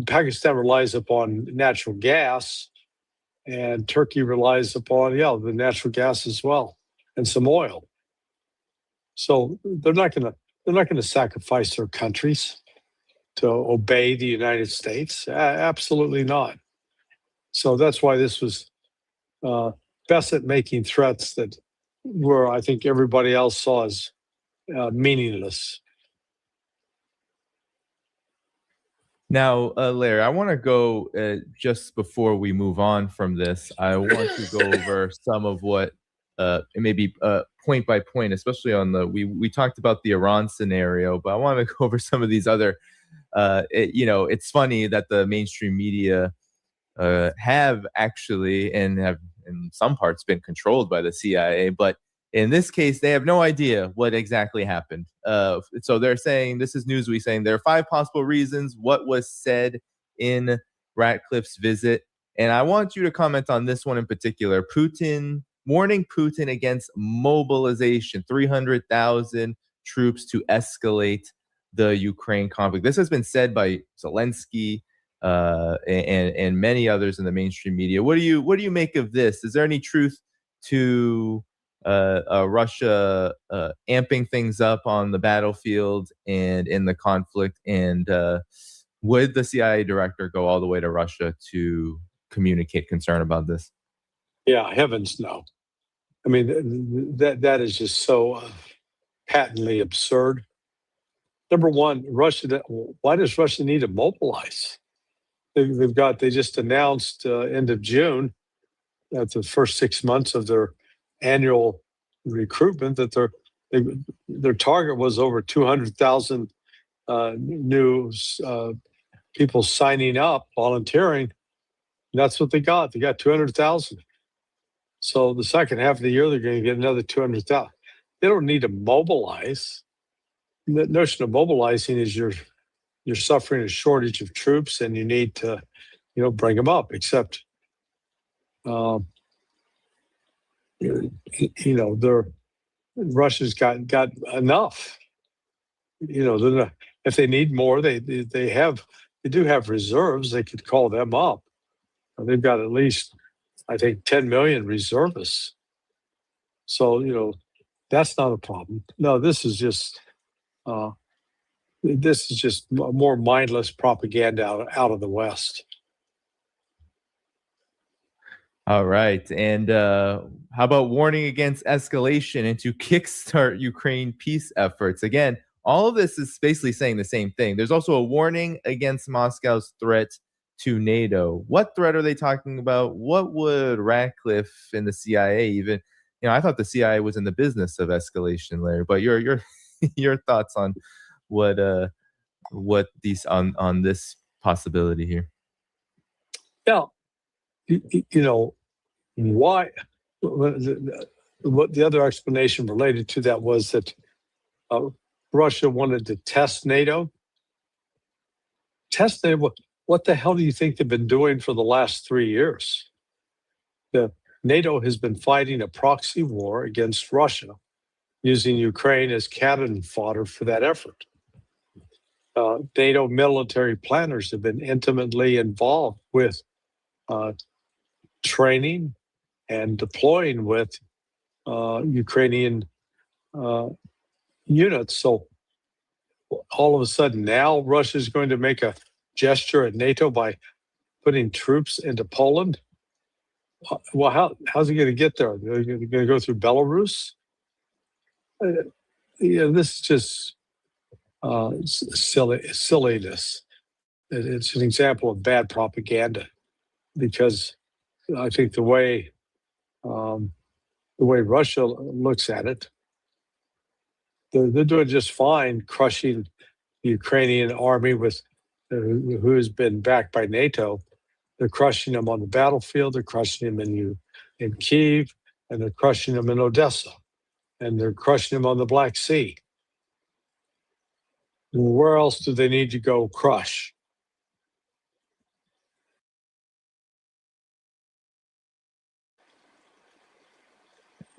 Pakistan relies upon natural gas, and Turkey relies upon the natural gas as well, and some oil. So they're not going to sacrifice their countries to obey the United States. Absolutely not. So that's why this was Besson making threats that were, I think, everybody else saw as meaningless. Now, Larry, I want to go just before we move on from this. I want to go over some of what maybe point by point, especially on we talked about the Iran scenario, but I want to go over some of these other. It's funny that the mainstream media have actually and have in some parts been controlled by the CIA, but in this case, they have no idea what exactly happened. So they're saying, this is Newsweek saying there are 5 possible reasons what was said in Ratcliffe's visit. And I want you to comment on this one in particular. Putin, warning Putin against mobilization, 300,000 troops to escalate the Ukraine conflict. This has been said by Zelensky and many others in the mainstream media. What do you make of this? Is there any truth to Russia amping things up on the battlefield and in the conflict? And would the CIA director go all the way to Russia to communicate concern about this? Yeah, heavens no. I mean, that is just so patently absurd. Number one, Russia. Why does Russia need to mobilize? They just announced end of June, at the first 6 months of their annual recruitment, that their target was over 200,000 new people signing up, volunteering. And that's what they got. They got 200,000. So the second half of the year, they're going to get another 200,000. They don't need to mobilize. The notion of mobilizing is you're suffering a shortage of troops and you need to, bring them up. Except, Russia's got enough. If they need more, they do have reserves. They could call them up. They've got at least, I think, 10 million reservists. So that's not a problem. No, this is just more mindless propaganda out of the West. All right. And how about warning against escalation and to kickstart Ukraine peace efforts? Again, all of this is basically saying the same thing. There's also a warning against Moscow's threat to NATO. What threat are they talking about? What would Ratcliffe and the CIA even, I thought the CIA was in the business of escalation, Larry, but your thoughts on what these on this possibility here? Yeah. Why? What the other explanation related to that was that Russia wanted to test NATO. Test NATO. What the hell do you think they've been doing for the last 3 years? NATO has been fighting a proxy war against Russia, using Ukraine as cannon fodder for that effort. NATO military planners have been intimately involved with training and deploying with Ukrainian units. So all of a sudden now Russia is going to make a gesture at NATO by putting troops into Poland. Well, how's it going to get there? They're going to go through Belarus? This is just silliness. It's an example of bad propaganda, because I think the way Russia looks at it, they're doing just fine crushing the Ukrainian army who has been backed by NATO. They're crushing them on the battlefield. They're crushing them in Kyiv, and they're crushing them in Odessa, and they're crushing them on the Black Sea. Where else do they need to go crush?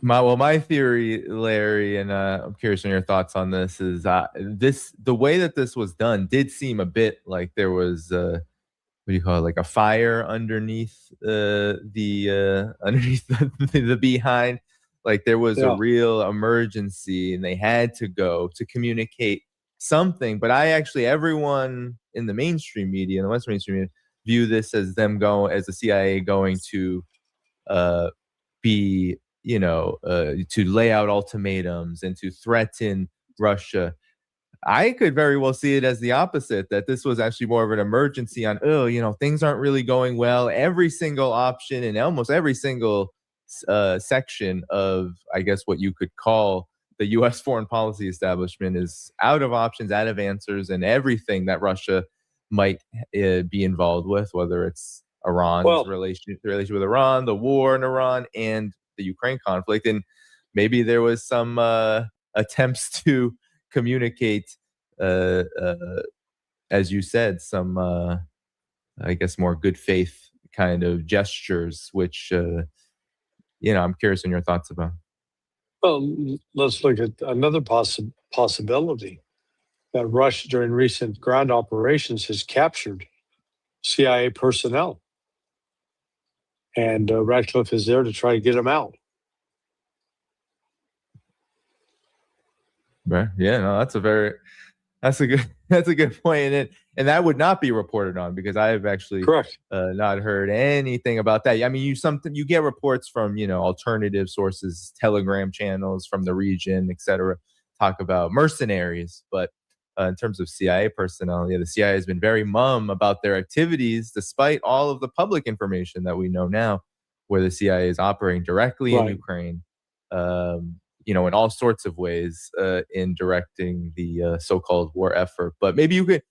My theory, Larry, and I'm curious on your thoughts on this, is the way that this was done did seem a bit like there was what do you call it, like a fire underneath underneath the behind, like there was a real emergency and they had to go to communicate something. But everyone in the mainstream media, in the Western mainstream media, view this as as the CIA going to be to lay out ultimatums and to threaten Russia. I could very well see it as the opposite, that this was actually more of an emergency on, things aren't really going well. Every single option and almost every single section of, I guess, what you could call the U.S. foreign policy establishment is out of options, out of answers, and everything that Russia might be involved with, whether it's Iran's relation with Iran, the war in Iran, and the Ukraine conflict. And maybe there was some attempts to communicate, as you said, some, I guess, more good faith kind of gestures, which, I'm curious on your thoughts about. Well, let's look at another possibility that Russia, during recent ground operations, has captured CIA personnel. And Ratcliffe is there to try to get them out. Right. Yeah, no, that's a good point. And that would not be reported on, because I have actually correct not heard anything about that. I mean, you get reports from, alternative sources, Telegram channels from the region, etc., talk about mercenaries, but in terms of CIA personnel, the CIA has been very mum about their activities, despite all of the public information that we know now, where the CIA is operating directly in Ukraine, in all sorts of ways, in directing the so-called war effort. But maybe you could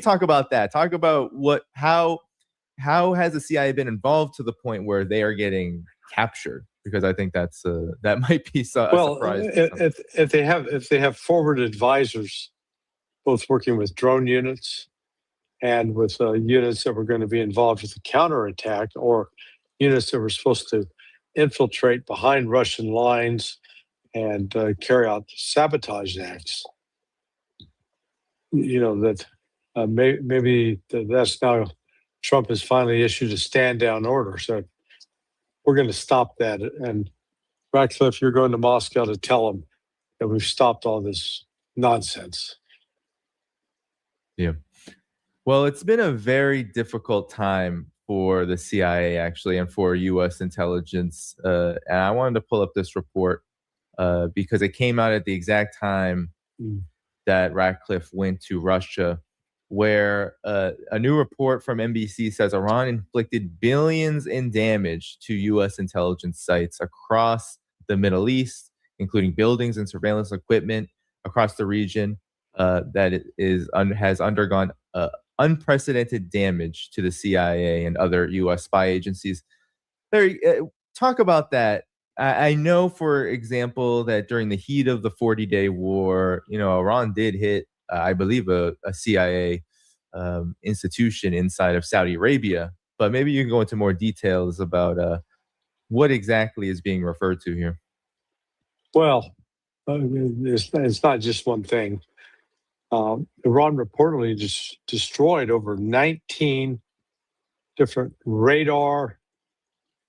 talk about that. Talk about how has the CIA been involved to the point where they are getting captured? Because I think that might be a surprise. If they have forward advisors, both working with drone units and with units that were going to be involved with the counterattack, or units that were supposed to infiltrate behind Russian lines and carry out sabotage acts, that maybe that's now Trump has finally issued a stand down order. So we're going to stop that. And Ratcliffe, you're going to Moscow to tell them that we've stopped all this nonsense. Yeah. Well, it's been a very difficult time for the CIA, actually, and for U.S. intelligence. And I wanted to pull up this report because it came out at the exact time that Ratcliffe went to Russia, where a new report from NBC says Iran inflicted billions in damage to U.S. intelligence sites across the Middle East, including buildings and surveillance equipment across the region that has undergone unprecedented damage to the CIA and other U.S. spy agencies. Larry, talk about that. I know, for example, that during the heat of the 40-day war, Iran did hit, I believe, a CIA institution inside of Saudi Arabia. But maybe you can go into more details about what exactly is being referred to here. Well, it's not just one thing. Iran reportedly just destroyed over 19 different radar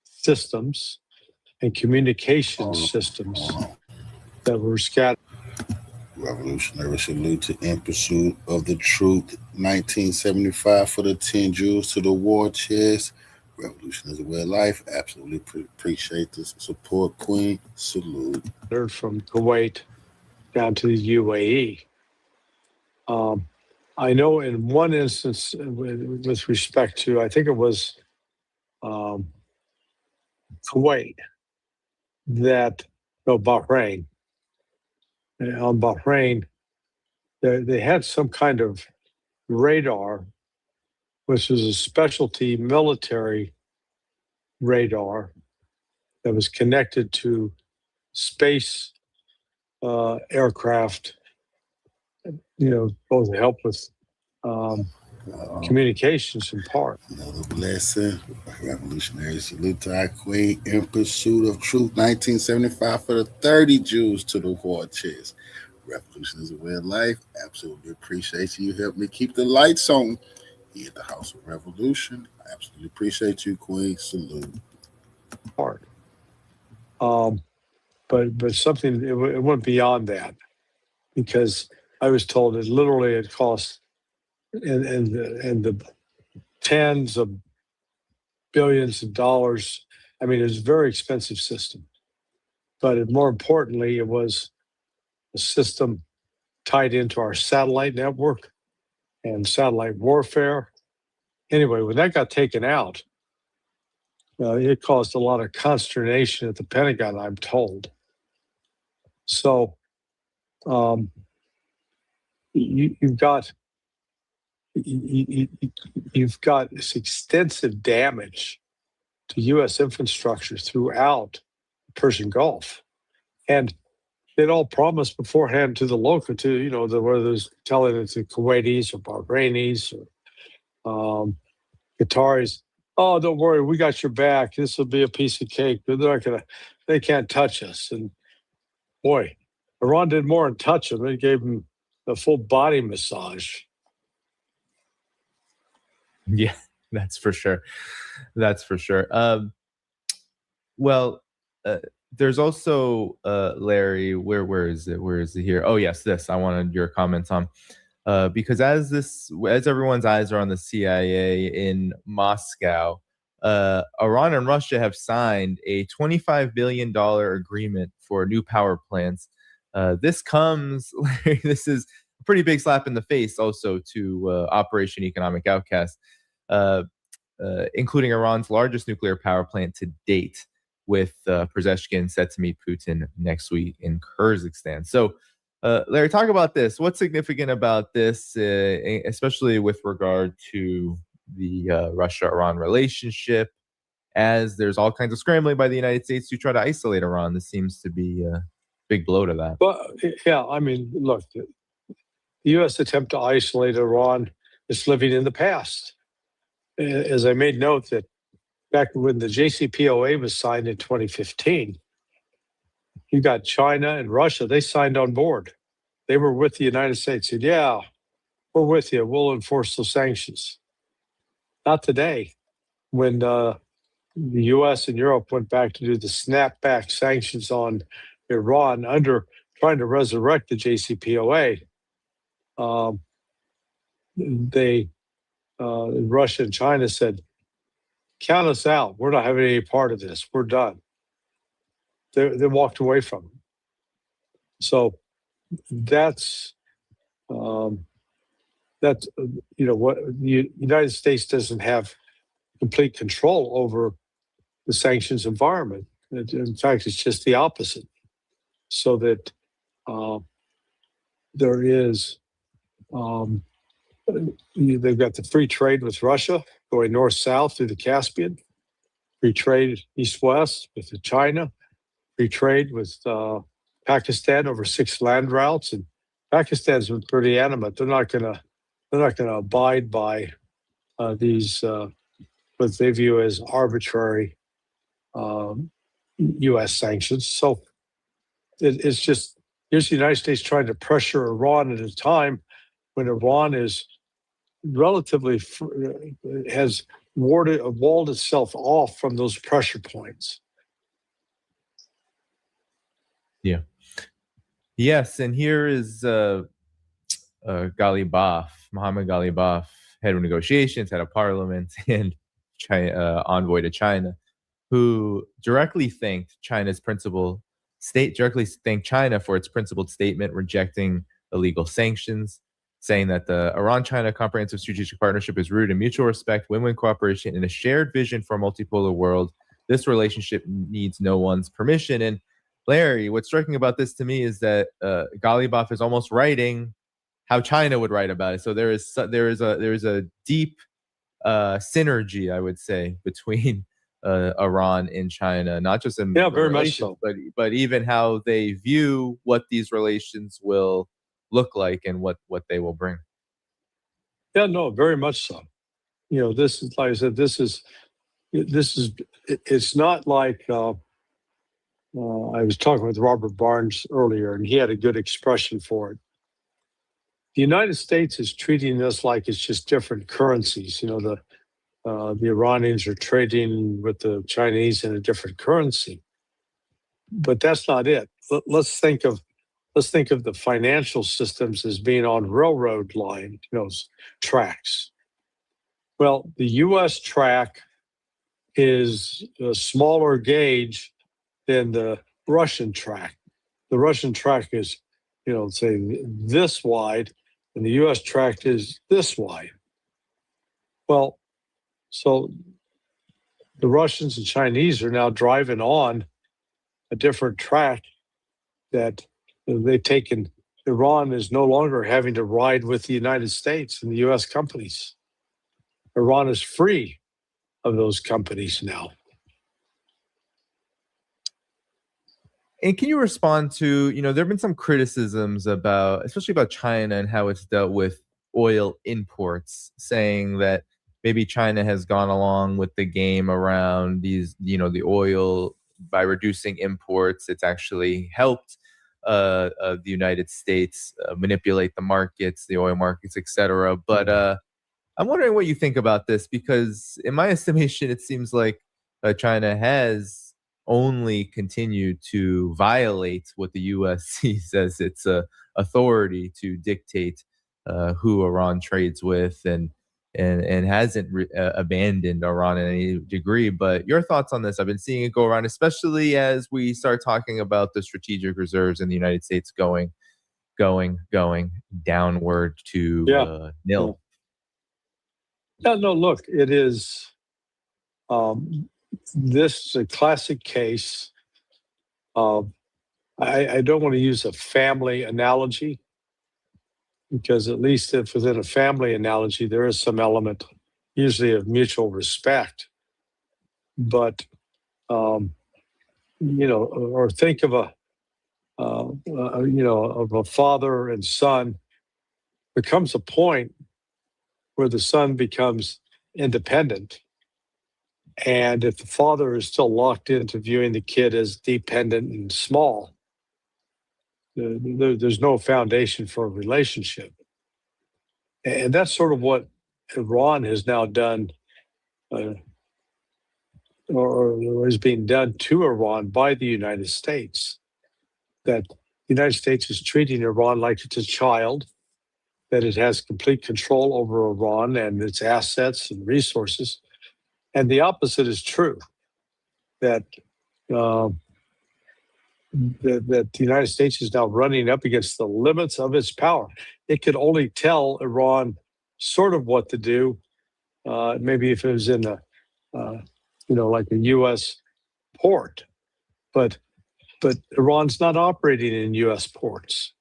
systems and communication systems that were scattered. Revolutionary salute to In Pursuit of the Truth, 1975 for the 10 jewels to the war chest. Revolution is a way of life. Absolutely appreciate the support, Queen. Salute. From Kuwait down to the UAE. I know in one instance, with respect to, I think it was Kuwait, Bahrain. On Bahrain, they had some kind of radar, which was a specialty military radar that was connected to space aircraft, both to help with communications in part. Another blessing. Revolutionary salute to our Queen. In Pursuit of Truth, 1975 for the 30 jewels to the war chest. Revolution is a way of life. Absolutely appreciate you. You helped me keep the lights on here at the House of Revolution. I absolutely appreciate you, Queen. Salute. Part. But something, it went beyond that, because I was told that literally it cost in the tens of billions of dollars. I mean, it was a very expensive system. But more importantly, it was a system tied into our satellite network and satellite warfare. Anyway, when that got taken out, it caused a lot of consternation at the Pentagon, I'm told. So you've got you've got this extensive damage to U.S. infrastructure throughout the Persian Gulf. And they'd all promised beforehand to the local, whether it's telling it to Kuwaitis or Bahrainis or Qataris, oh, don't worry, we got your back. This will be a piece of cake. They can't touch us. And boy, Iran did more than touch them. They gave them a full body massage. Yeah, that's for sure. That's for sure. There's also Larry. Where is it? Where is it here? Oh yes, this. I wanted your comments on because as everyone's eyes are on the CIA in Moscow, Iran and Russia have signed a $25 billion agreement for new power plants. This is a pretty big slap in the face also to Operation Economic Outcast, including Iran's largest nuclear power plant to date, with Pezeshkian set to meet Putin next week in Kyrgyzstan. So, Larry, talk about this. What's significant about this, especially with regard to the Russia-Iran relationship, as there's all kinds of scrambling by the United States to try to isolate Iran? This seems to be a big blow to that. Well, yeah, I mean, look, the U.S. attempt to isolate Iran is living in the past. As I made note that back when the JCPOA was signed in 2015, you got China and Russia, they signed on board. They were with the United States, said, yeah, we're with you. We'll enforce those sanctions. Not today, when the U.S. and Europe went back to do the snapback sanctions on Iran under trying to resurrect the JCPOA. Russia and China said, count us out. We're not having any part of this. We're done. They walked away from it. So that's what the United States doesn't have complete control over the sanctions environment. In fact, it's just the opposite. So that there is, they've got the free trade with Russia going north-south through the Caspian, free trade east-west with China, free trade with Pakistan over 6 land routes, and Pakistan's been pretty adamant. They're not going to abide by these what they view as arbitrary U.S. sanctions. So it's just, here's the United States trying to pressure Iran at a time when Iran is relatively has walled itself off from those pressure points. Yeah. Yes, and here is Ghalibaf, Mohammad Ghalibaf, head of negotiations, head of parliament, and envoy to China, who directly thanked China for its principled statement rejecting illegal sanctions, saying that the Iran-China Comprehensive Strategic Partnership is rooted in mutual respect, win-win cooperation, and a shared vision for a multipolar world. This relationship needs no one's permission. And Larry, what's striking about this to me is that Ghalibaf is almost writing how China would write about it. So there is a deep synergy, I would say, between Iran and China, not just in very much so, but even how they view what these relations will look like and what they will bring. Yeah, no, very much so. This is, like I said, it's not like I was talking with Robert Barnes earlier, and he had a good expression for it. The United States is treating this like it's just different currencies. The Iranians are trading with the Chinese in a different currency, but that's not it. Let's think of the financial systems as being on railroad line, tracks. Well, the U.S. track is a smaller gauge than the Russian track. The Russian track is, say this wide, and the U.S. track is this wide. Well, so the Russians and Chinese are now driving on a different track that they've taken. Iran is no longer having to ride with the United States and the U.S. companies. Iran is free of those companies now. And can you respond to, there have been some criticisms about, especially about China and how it's dealt with oil imports, saying that maybe China has gone along with the game around these, the oil by reducing imports. It's actually helped the United States manipulate the markets, the oil markets, etc. But I'm wondering what you think about this, because in my estimation, it seems like China has only continued to violate what the U.S. sees as its authority to dictate who Iran trades with, and hasn't abandoned Iran in any degree. But your thoughts on this? I've been seeing it go around, especially as we start talking about the strategic reserves in the United States going downward to nil. No, look, it is. This is a classic case of, I don't want to use a family analogy, because at least if within a family analogy, there is some element usually of mutual respect. But, or think of of a father and son. There comes a point where the son becomes independent. And if the father is still locked into viewing the kid as dependent and small, there's no foundation for a relationship. And that's sort of what Iran has now done, or is being done to Iran by the United States. That the United States is treating Iran like it's a child, that it has complete control over Iran and its assets and resources. And the opposite is true, that that the United States is now running up against the limits of its power. It could only tell Iran sort of what to do, maybe if it was in like a U.S. port, but Iran's not operating in U.S. ports,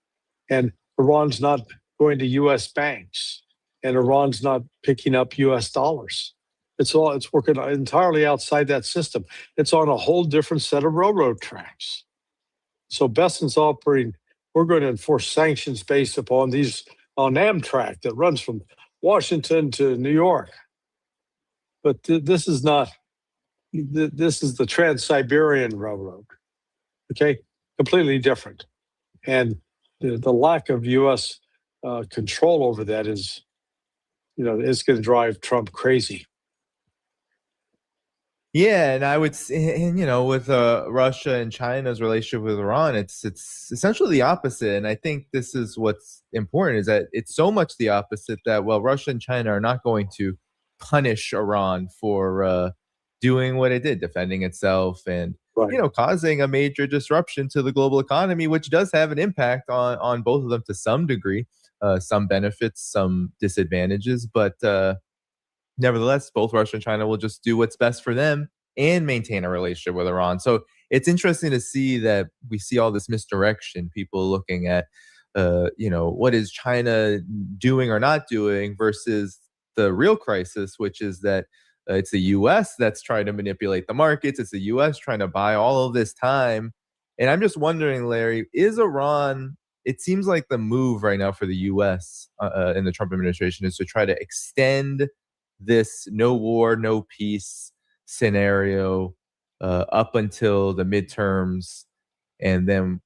and Iran's not going to U.S. banks, and Iran's not picking up U.S. dollars. It's working entirely outside that system. It's on a whole different set of railroad tracks. So Besant's operating, we're going to enforce sanctions based upon on Amtrak that runs from Washington to New York. But this is not, this is the Trans-Siberian Railroad, okay? Completely different. And the lack of U.S. Control over that is, it's going to drive Trump crazy. Yeah, and I would, with Russia and China's relationship with Iran, it's essentially the opposite. And I think this is what's important, is that it's so much the opposite that, well, Russia and China are not going to punish Iran for doing what it did, defending itself and, causing a major disruption to the global economy, which does have an impact on both of them to some degree, some benefits, some disadvantages, but nevertheless, both Russia and China will just do what's best for them and maintain a relationship with Iran. So it's interesting to see that we see all this misdirection, people looking at, what is China doing or not doing versus the real crisis, which is that it's the U.S. that's trying to manipulate the markets. It's the U.S. trying to buy all of this time. And I'm just wondering, Larry, is Iran, it seems like the move right now for the U.S. In the Trump administration is to try to extend this no war, no peace scenario up until the midterms, and then,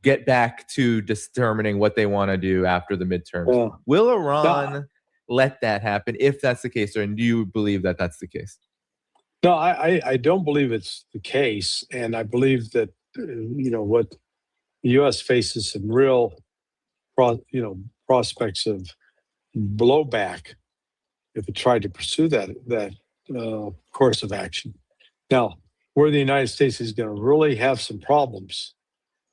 get back to determining what they want to do after the midterms. Yeah. Will Iran let that happen if that's the case, or do you believe that that's the case? No, I don't believe it's the case, and I believe that what the U.S. faces some real prospects of blowback if it tried to pursue that course of action. Now, where the United States is going to really have some problems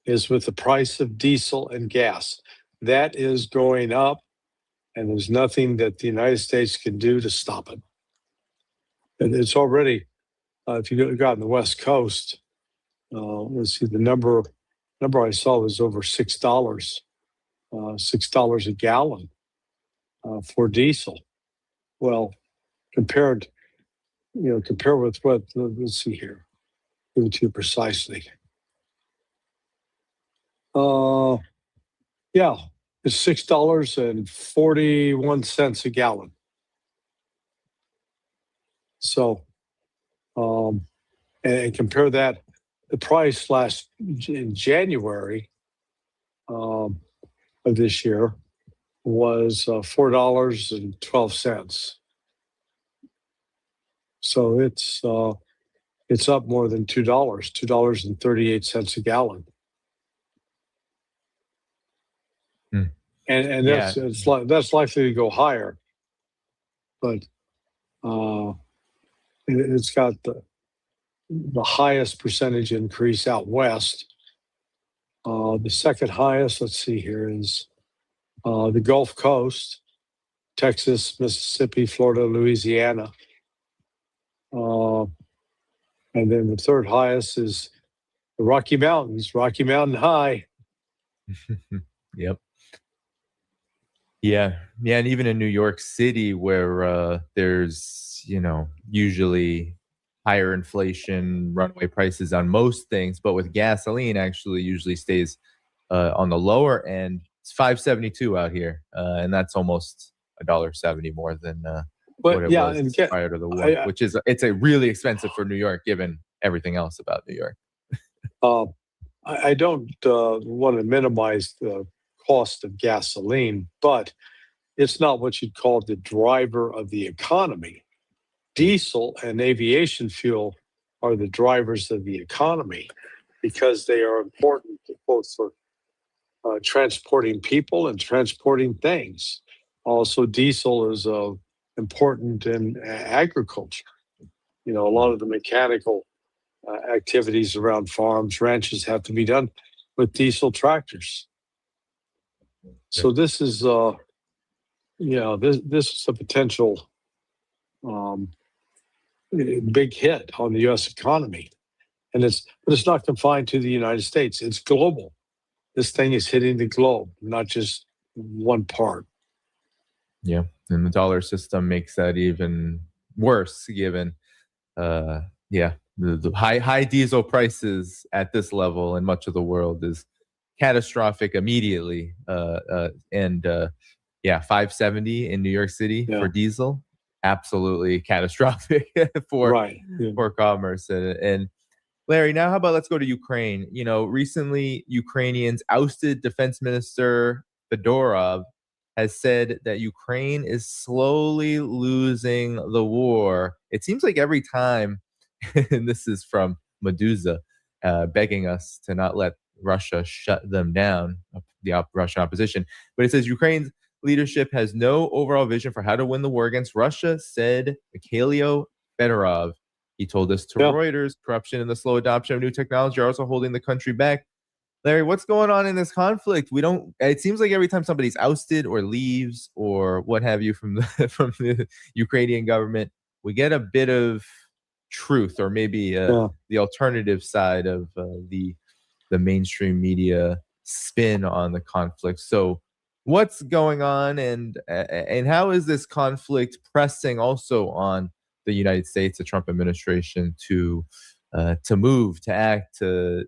is with the price of diesel and gas. That is going up, and there's nothing that the United States can do to stop it. And it's already, if you go out on the West Coast, let's see, the number I saw was over $6 a gallon. for diesel. Well, compare with what, let's see here, give it to you precisely. Yeah, it's $6.41 a gallon. So, and compare that, the price in January of this year was $4.12. So it's up more than $2.38 a gallon. And Yeah. that's likely to go higher, but it's got the highest percentage increase out west. The second highest, let's see here, is the Gulf Coast, Texas, Mississippi, Florida, Louisiana. And then the third highest is the Rocky Mountains, Rocky Mountain High. Yep. Yeah. And even in New York City, where there's, usually higher inflation, runaway prices on most things, but with gasoline actually usually stays on the lower end. It's $5.72 out here, and that's almost $1.70 more than what it was prior to the war, which is it's a really expensive for New York given everything else about New York. I don't want to minimize the cost of gasoline, but it's not what you'd call the driver of the economy. Diesel and aviation fuel are the drivers of the economy because they are important both for transporting people and transporting things. Also, diesel is important in agriculture. A lot of the mechanical activities around farms, ranches have to be done with diesel tractors. So this is, this is a potential big hit on the U.S. economy, but it's not confined to the United States. It's global. This thing is hitting the globe, not just one part. Yeah, and the dollar system makes that even worse, given the high diesel prices at this level in much of the world is catastrophic immediately. And $5.70 in New York City for diesel, absolutely catastrophic for commerce. And Larry, now how about let's go to Ukraine? Recently Ukrainians ousted Defense Minister Fedorov has said that Ukraine is slowly losing the war. It seems like every time, and this is from Medusa, begging us to not let Russia shut them down, the Russian opposition. But it says Ukraine's leadership has no overall vision for how to win the war against Russia, said Mikhailo Fedorov. He told us to Reuters, corruption and the slow adoption of new technology are also holding the country back. Larry, what's going on in this conflict? It seems like every time somebody's ousted or leaves or what have you from the Ukrainian government, we get a bit of truth or maybe the alternative side of the mainstream media spin on the conflict. So what's going on and how is this conflict pressing also on the United States, the Trump administration to move, to act, to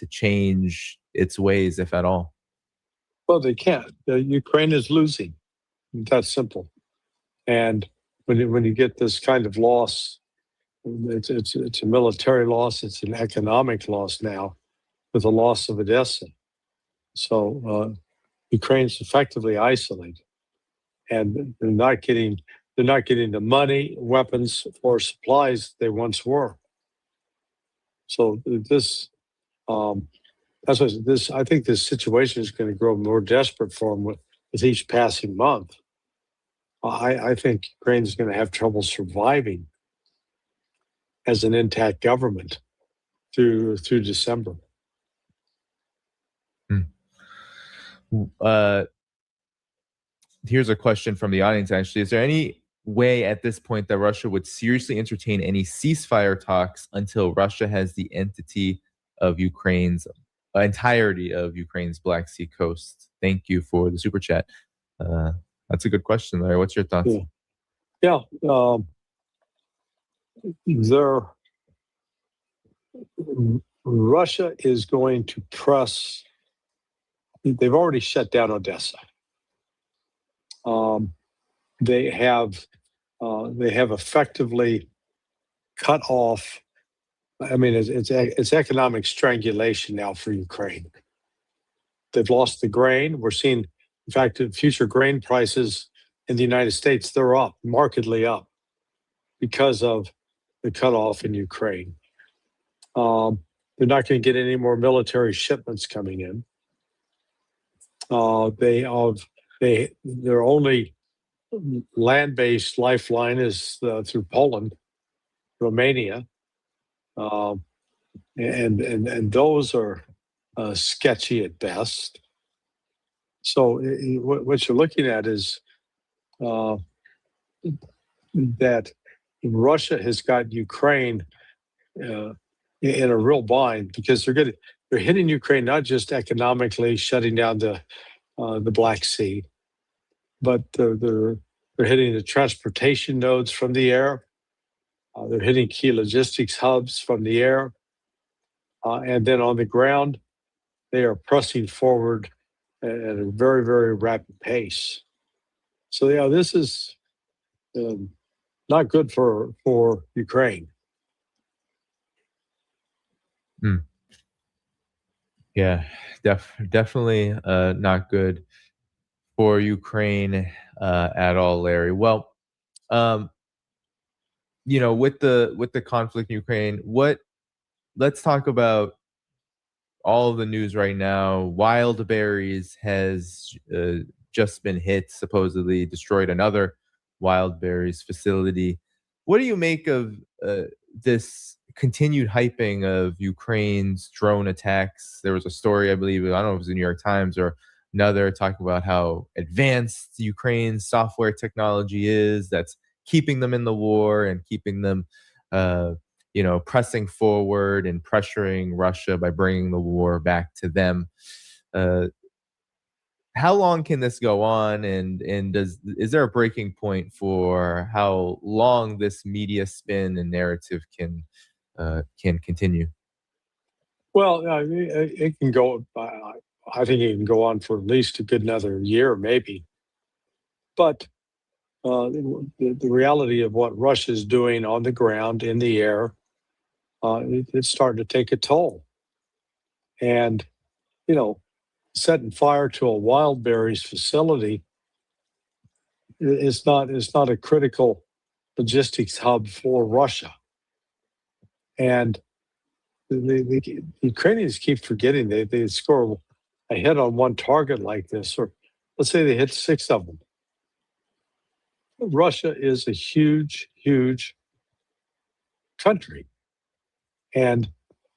change its ways, if at all? Well, they can't. Ukraine is losing. That's simple. And when you get this kind of loss, it's a military loss. It's an economic loss now, with the loss of Odessa. So Ukraine's effectively isolated, and they're not getting the money, weapons, or supplies they once were. So this, that's what this. I think this situation is going to grow more desperate for them with each passing month. I think Ukraine is going to have trouble surviving as an intact government through December. Here's a question from the audience, actually. Is there any way at this point that Russia would seriously entertain any ceasefire talks until Russia has the entirety of Ukraine's Black Sea coast? Thank you for the super chat. That's a good question, Larry. What's your thoughts? Yeah. Russia is going to press. They've already shut down Odessa. They have effectively cut off. I mean, it's economic strangulation now for Ukraine. They've lost the grain. We're seeing, in fact, future grain prices in the United States, they're up, markedly up, because of the cutoff in Ukraine. They're not going to get any more military shipments coming in. Their only land-based lifeline is through Poland, Romania, and those are sketchy at best. So what you're looking at is that Russia has got Ukraine in a real bind, because they're hitting Ukraine not just economically, shutting down the Black Sea, but they're hitting the transportation nodes from the air. They're hitting key logistics hubs from the air, and then on the ground, they are pressing forward at a very, very rapid pace. So yeah, this is not good for Ukraine. Yeah, definitely not good for Ukraine at all, Larry. Well, with the conflict in Ukraine, let's talk about all of the news right now. Wild Berries has just been hit, supposedly destroyed another Wild Berries facility. What do you make of this continued hyping of Ukraine's drone attacks? There was a story, I believe, I don't know if it was the New York Times or another, talking about how advanced Ukraine's software technology is that's keeping them in the war and keeping them pressing forward and pressuring Russia by bringing the war back to them. How long can this go on, and is there a breaking point for how long this media spin and narrative can continue? Well, it can go. I think it can go on for at least a good another year, maybe. But the reality of what Russia is doing on the ground, in the air, it's starting to take a toll. And, setting fire to a wild berries facility is not a critical logistics hub for Russia. And the Ukrainians keep forgetting they score a hit on one target like this, or let's say they hit 6 of them. Russia is a huge, huge country, and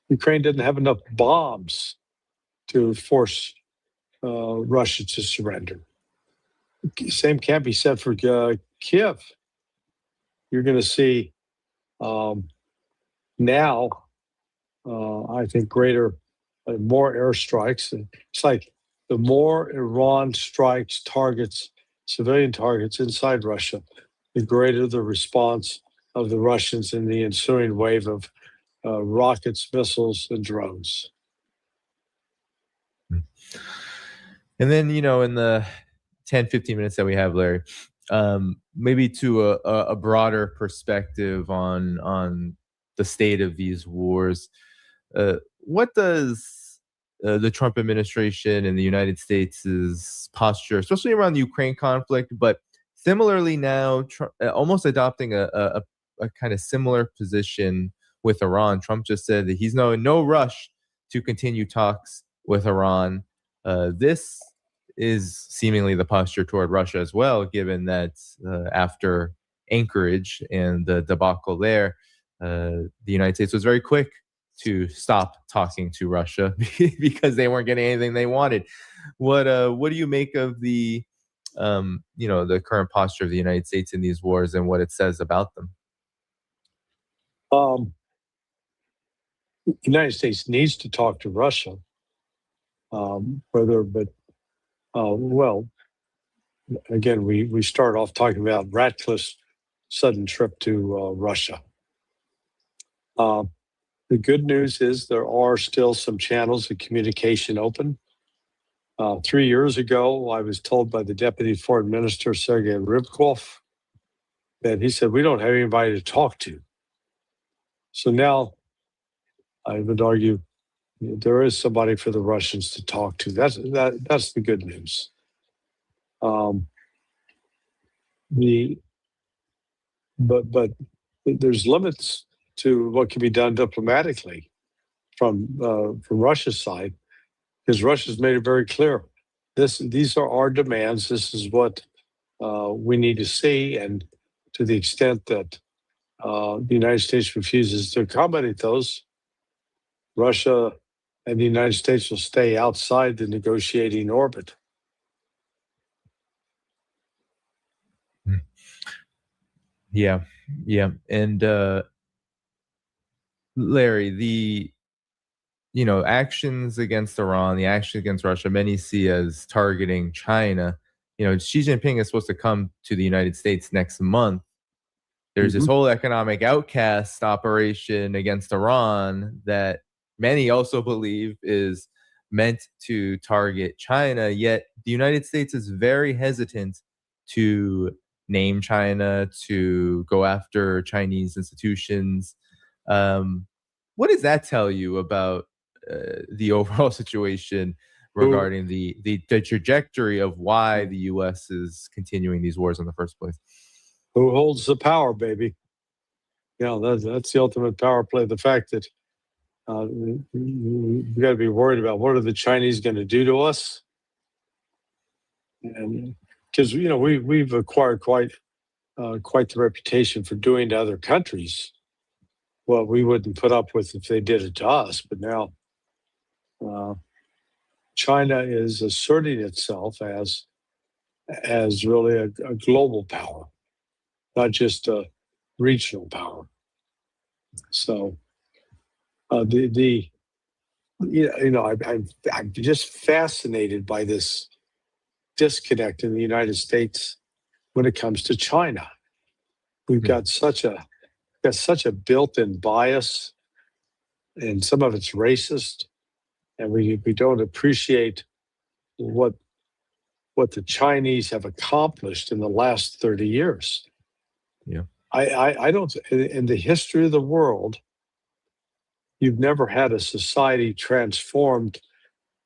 Ukraine didn't have enough bombs to force Russia to surrender. Same can't be said for Kiev. You're going to see now, I think, more airstrikes. It's like the more Iran strikes civilian targets inside Russia, the greater the response of the Russians in the ensuing wave of rockets, missiles, and drones. And then, in the 10, 15 minutes that we have, Larry, maybe to a broader perspective on the state of these wars, what does the Trump administration and the United States' posture, especially around the Ukraine conflict, but similarly now almost adopting a kind of similar position with Iran? Trump just said that he's in no rush to continue talks with Iran. This is seemingly the posture toward Russia as well, given that after Anchorage and the debacle there, the United States was very quick to stop talking to Russia because they weren't getting anything they wanted. What do you make of the the current posture of the United States in these wars and what it says about them? The United States needs to talk to Russia, again, we start off talking about Ratcliffe's sudden trip to Russia. The good news is there are still some channels of communication open. 3 years ago, I was told by the Deputy Foreign Minister, Sergei Rybkov, that he said, we don't have anybody to talk to. So now I would argue there is somebody for the Russians to talk to. That's the good news. But there's limits to what can be done diplomatically from Russia's side, because Russia's made it very clear. These are our demands. This is what we need to see, and to the extent that the United States refuses to accommodate those, Russia and the United States will stay outside the negotiating orbit. Yeah. And Larry, the actions against Iran, the actions against Russia, many see as targeting China. Xi Jinping is supposed to come to the United States next month. There's this whole economic outcast operation against Iran that many also believe is meant to target China, yet the United States is very hesitant to name China, to go after Chinese institutions. What does that tell you about the overall situation regarding the trajectory of why the U.S. is continuing these wars in the first place? Who holds the power, baby? That's the ultimate power play. The fact that we got to be worried about what are the Chinese going to do to us, and because we've acquired quite the reputation for doing to other countries what we wouldn't put up with if they did it to us. But now China is asserting itself as really a global power, not just a regional power. So I'm just fascinated by this disconnect in the United States when it comes to China. We've got such a built-in bias, and some of it's racist, and we don't appreciate what the Chinese have accomplished in the last 30 years. Yeah. I don't, in the history of the world, you've never had a society transformed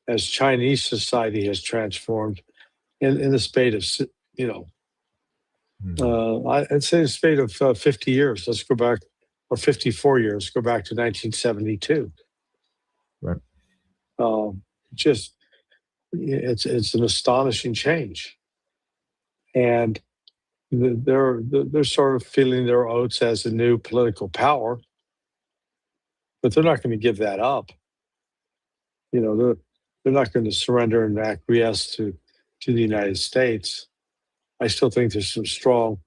as Chinese society has transformed in the space of, I'd say the space of 50 years. Let's go back, or 54 years, go back to 1972. Right. It's an astonishing change. And they're sort of feeling their oats as a new political power, but they're not going to give that up. They're not going to surrender and acquiesce to the United States. I still think there's some strong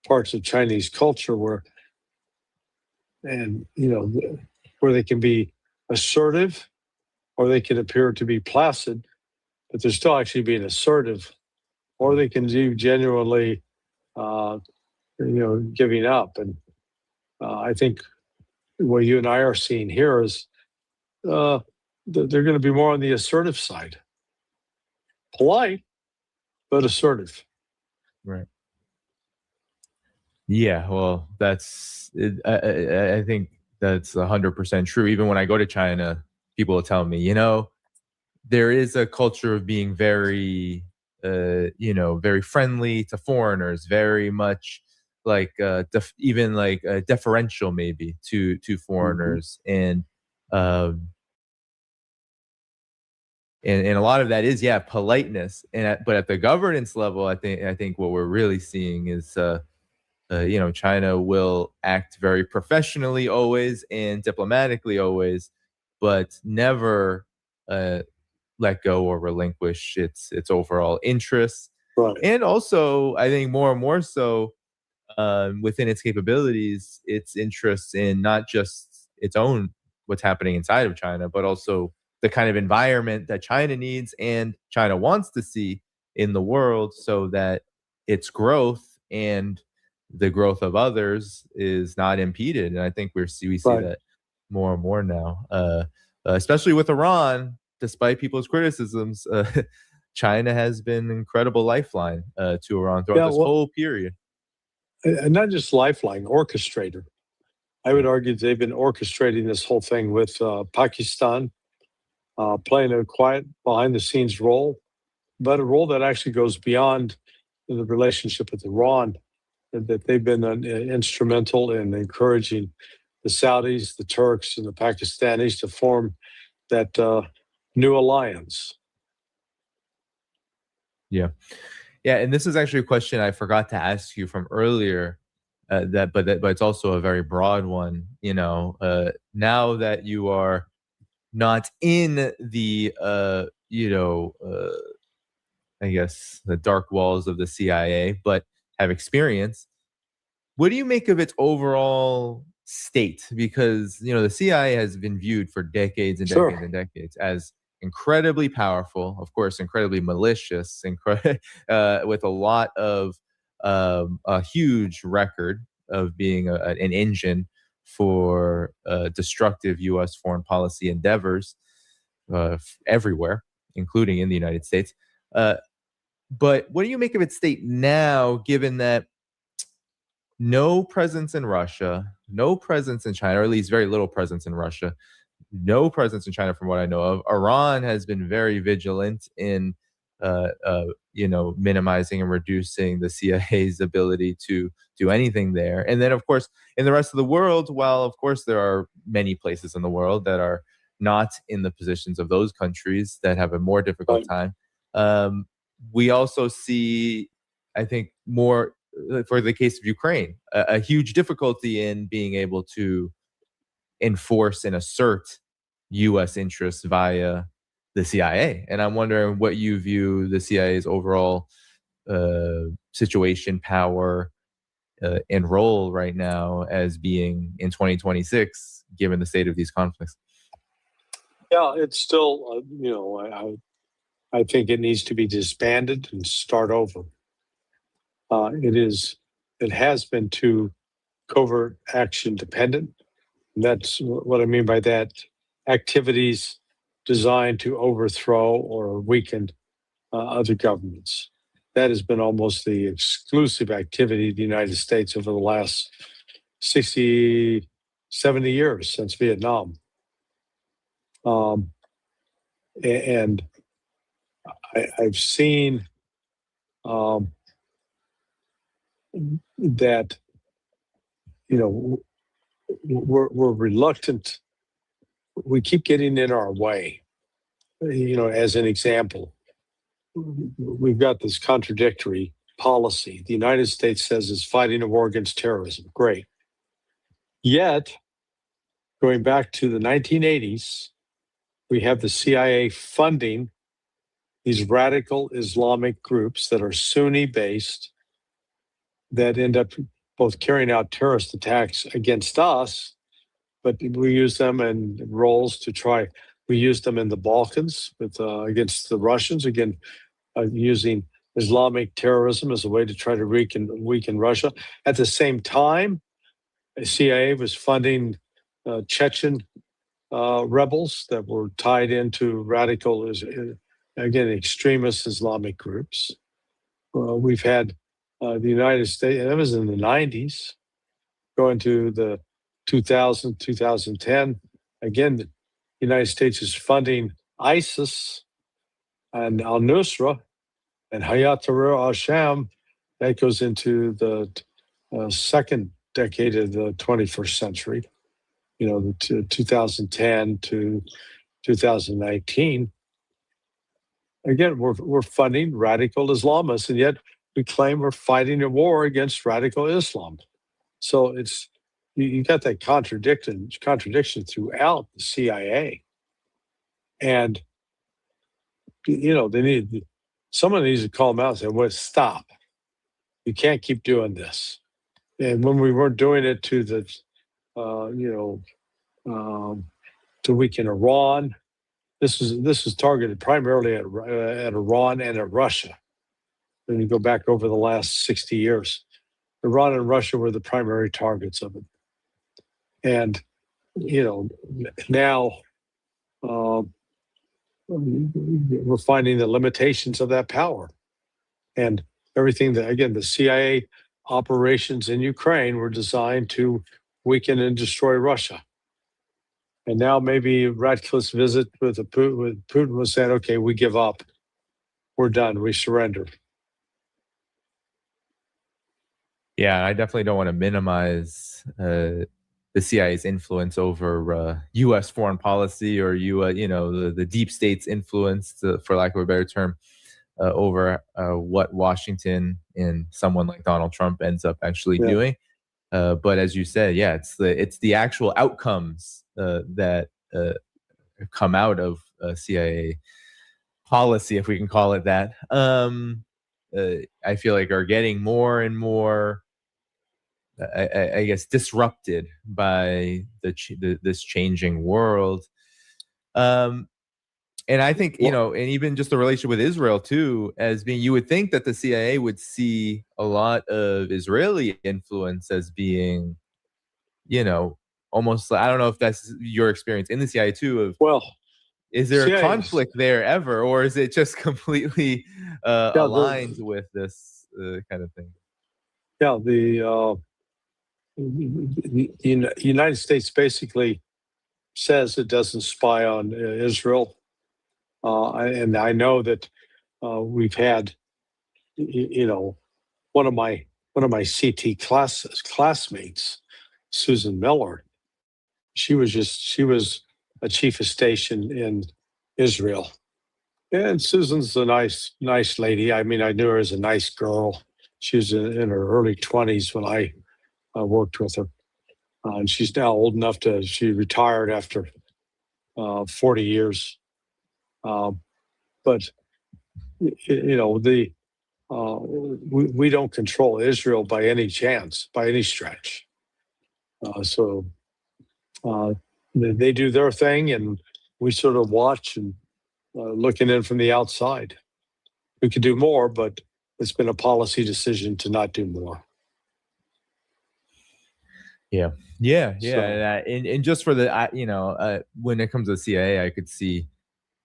parts of Chinese culture where they can be assertive, or they can appear to be placid, but they're still actually being assertive, or they can do genuinely giving up. And I think what you and I are seeing here is they're going to be more on the assertive side. Polite, but assertive. Right. Yeah, well, that's it. I think that's 100% true. Even when I go to China, people will tell me, there is a culture of being very, very friendly to foreigners, very much like even like deferential maybe to foreigners, and a lot of that is politeness. But at the governance level, I think what we're really seeing is China will act very professionally always and diplomatically always, but never let go or relinquish its overall interests. Right. And also, I think more and more so within its capabilities, its interests in not just its own what's happening inside of China, but also the kind of environment that China needs and China wants to see in the world so that its growth and the growth of others is not impeded. And I think we see that more and more now, especially with Iran. Despite people's criticisms, China has been an incredible lifeline to Iran throughout this whole period. And not just lifeline, orchestrator. I would argue they've been orchestrating this whole thing with Pakistan, playing a quiet behind-the-scenes role, but a role that actually goes beyond the relationship with Iran, that they've been instrumental in encouraging the Saudis, the Turks, and the Pakistanis to form that new alliance. Yeah. And this is actually a question I forgot to ask you from earlier. But it's also a very broad one. Now that you are not in the I guess the dark walls of the CIA, but have experience, what do you make of its overall state? Because the CIA has been viewed for decades and decades and decades as incredibly powerful, of course, incredibly malicious, with a lot of a huge record of being an engine for destructive U.S. foreign policy endeavors everywhere, including in the United States. But what do you make of its state now, given that no presence in Russia, no presence in China, or at least very little presence in Russia, no presence in China from what I know of? Iran has been very vigilant in minimizing and reducing the CIA's ability to do anything there. And then, of course, in the rest of the world, while of course there are many places in the world that are not in the positions of those countries that have a more difficult time, we also see, I think, more for the case of Ukraine, a huge difficulty in being able to enforce and assert U.S. interests via the CIA. And I'm wondering what you view the CIA's overall situation, power, and role right now as being in 2026, given the state of these conflicts. Yeah, it's still, I think it needs to be disbanded and start over. It has been too covert action dependent. And that's what I mean by that. Activities designed to overthrow or weaken other governments. That has been almost the exclusive activity of the United States over the last 60, 70 years since Vietnam. And I've seen that, we're reluctant. We keep getting in our way. As an example, we've got this contradictory policy. The United States says it's fighting a war against terrorism. Great. Yet, going back to the 1980s, we have the CIA funding these radical Islamic groups that are Sunni-based that end up both carrying out terrorist attacks against us, but we use them in roles to try. We used them in the Balkans against the Russians, again, using Islamic terrorism as a way to try to weaken Russia. At the same time, the CIA was funding Chechen rebels that were tied into radical, again, extremist Islamic groups. We've had the United States, and that was in the 90s, going to the 2000, 2010. Again, the United States is funding ISIS and al-Nusra and Hayat Tahrir al-Sham. That goes into the second decade of the 21st century, the 2010 to 2019. Again, we're funding radical Islamists, and yet we claim we're fighting a war against radical Islam. So it's you got that contradiction throughout the CIA, and someone needs to call them out and say, "Well, stop! You can't keep doing this." And when we weren't doing it to to weaken Iran, this was targeted primarily at Iran and at Russia. when you go back over the last 60 years. Iran and Russia were the primary targets of it. And, now we're finding the limitations of that power. And everything that, again, the CIA operations in Ukraine were designed to weaken and destroy Russia. And now maybe Ratcliffe's visit with Putin was saying, okay, we give up. We're done. We surrender. Yeah, I definitely don't want to minimize the CIA's influence over U.S. foreign policy or the deep state's influence, for lack of a better term, over what Washington and someone like Donald Trump ends up actually doing. But as you said, it's the actual outcomes that come out of CIA policy, if we can call it that. I feel like are getting more and more, I guess, disrupted by this changing world. And I think, and even just the relationship with Israel too, as being, you would think that the CIA would see a lot of Israeli influence as being, almost, I don't know if that's your experience in the CIA too, is there a conflict there ever, or is it just completely aligned with this kind of thing? Yeah, the United States basically says it doesn't spy on Israel. And I know that we've had, one of my CT classmates, Susan Miller. She was a chief of station in Israel, and Susan's a nice lady. I mean, I knew her as a nice girl. She was in her early 20s when I worked with her, and she's now old enough she retired after 40 years. But we don't control Israel by any chance, by any stretch. So they do their thing, and we sort of watch and looking in from the outside. We could do more, but it's been a policy decision to not do more. Yeah. So, and just for the, when it comes to the CIA, I could see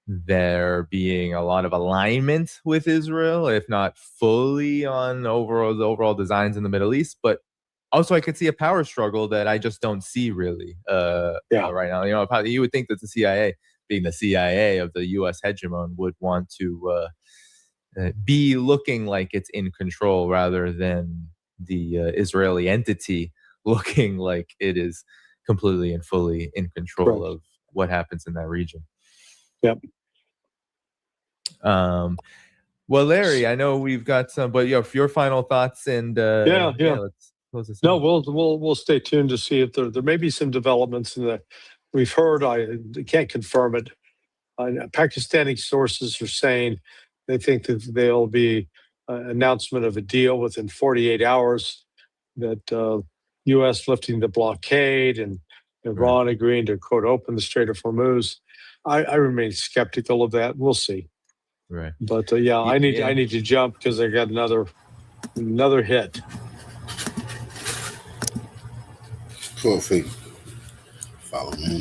there being a lot of alignment with Israel, if not fully on the overall designs in the Middle East, but also I could see a power struggle that I just don't see really right now. You would think that the CIA, being the CIA of the U.S. hegemon, would want to be looking like it's in control rather than the Israeli entity looking like it is completely and fully in control of what happens in that region. Yep. Well, Larry, I know we've got some, but your final thoughts and let's close this. No, we'll stay tuned to see if there may be some developments in that we've heard. I can't confirm it. Pakistani sources are saying they think that there'll be an announcement of a deal within 48 hours. That U.S. lifting the blockade and Iran agreeing to, quote, open the Strait of Hormuz. I remain skeptical of that. We'll see. Right. But I need to jump because I got another hit. Coffee. Follow me.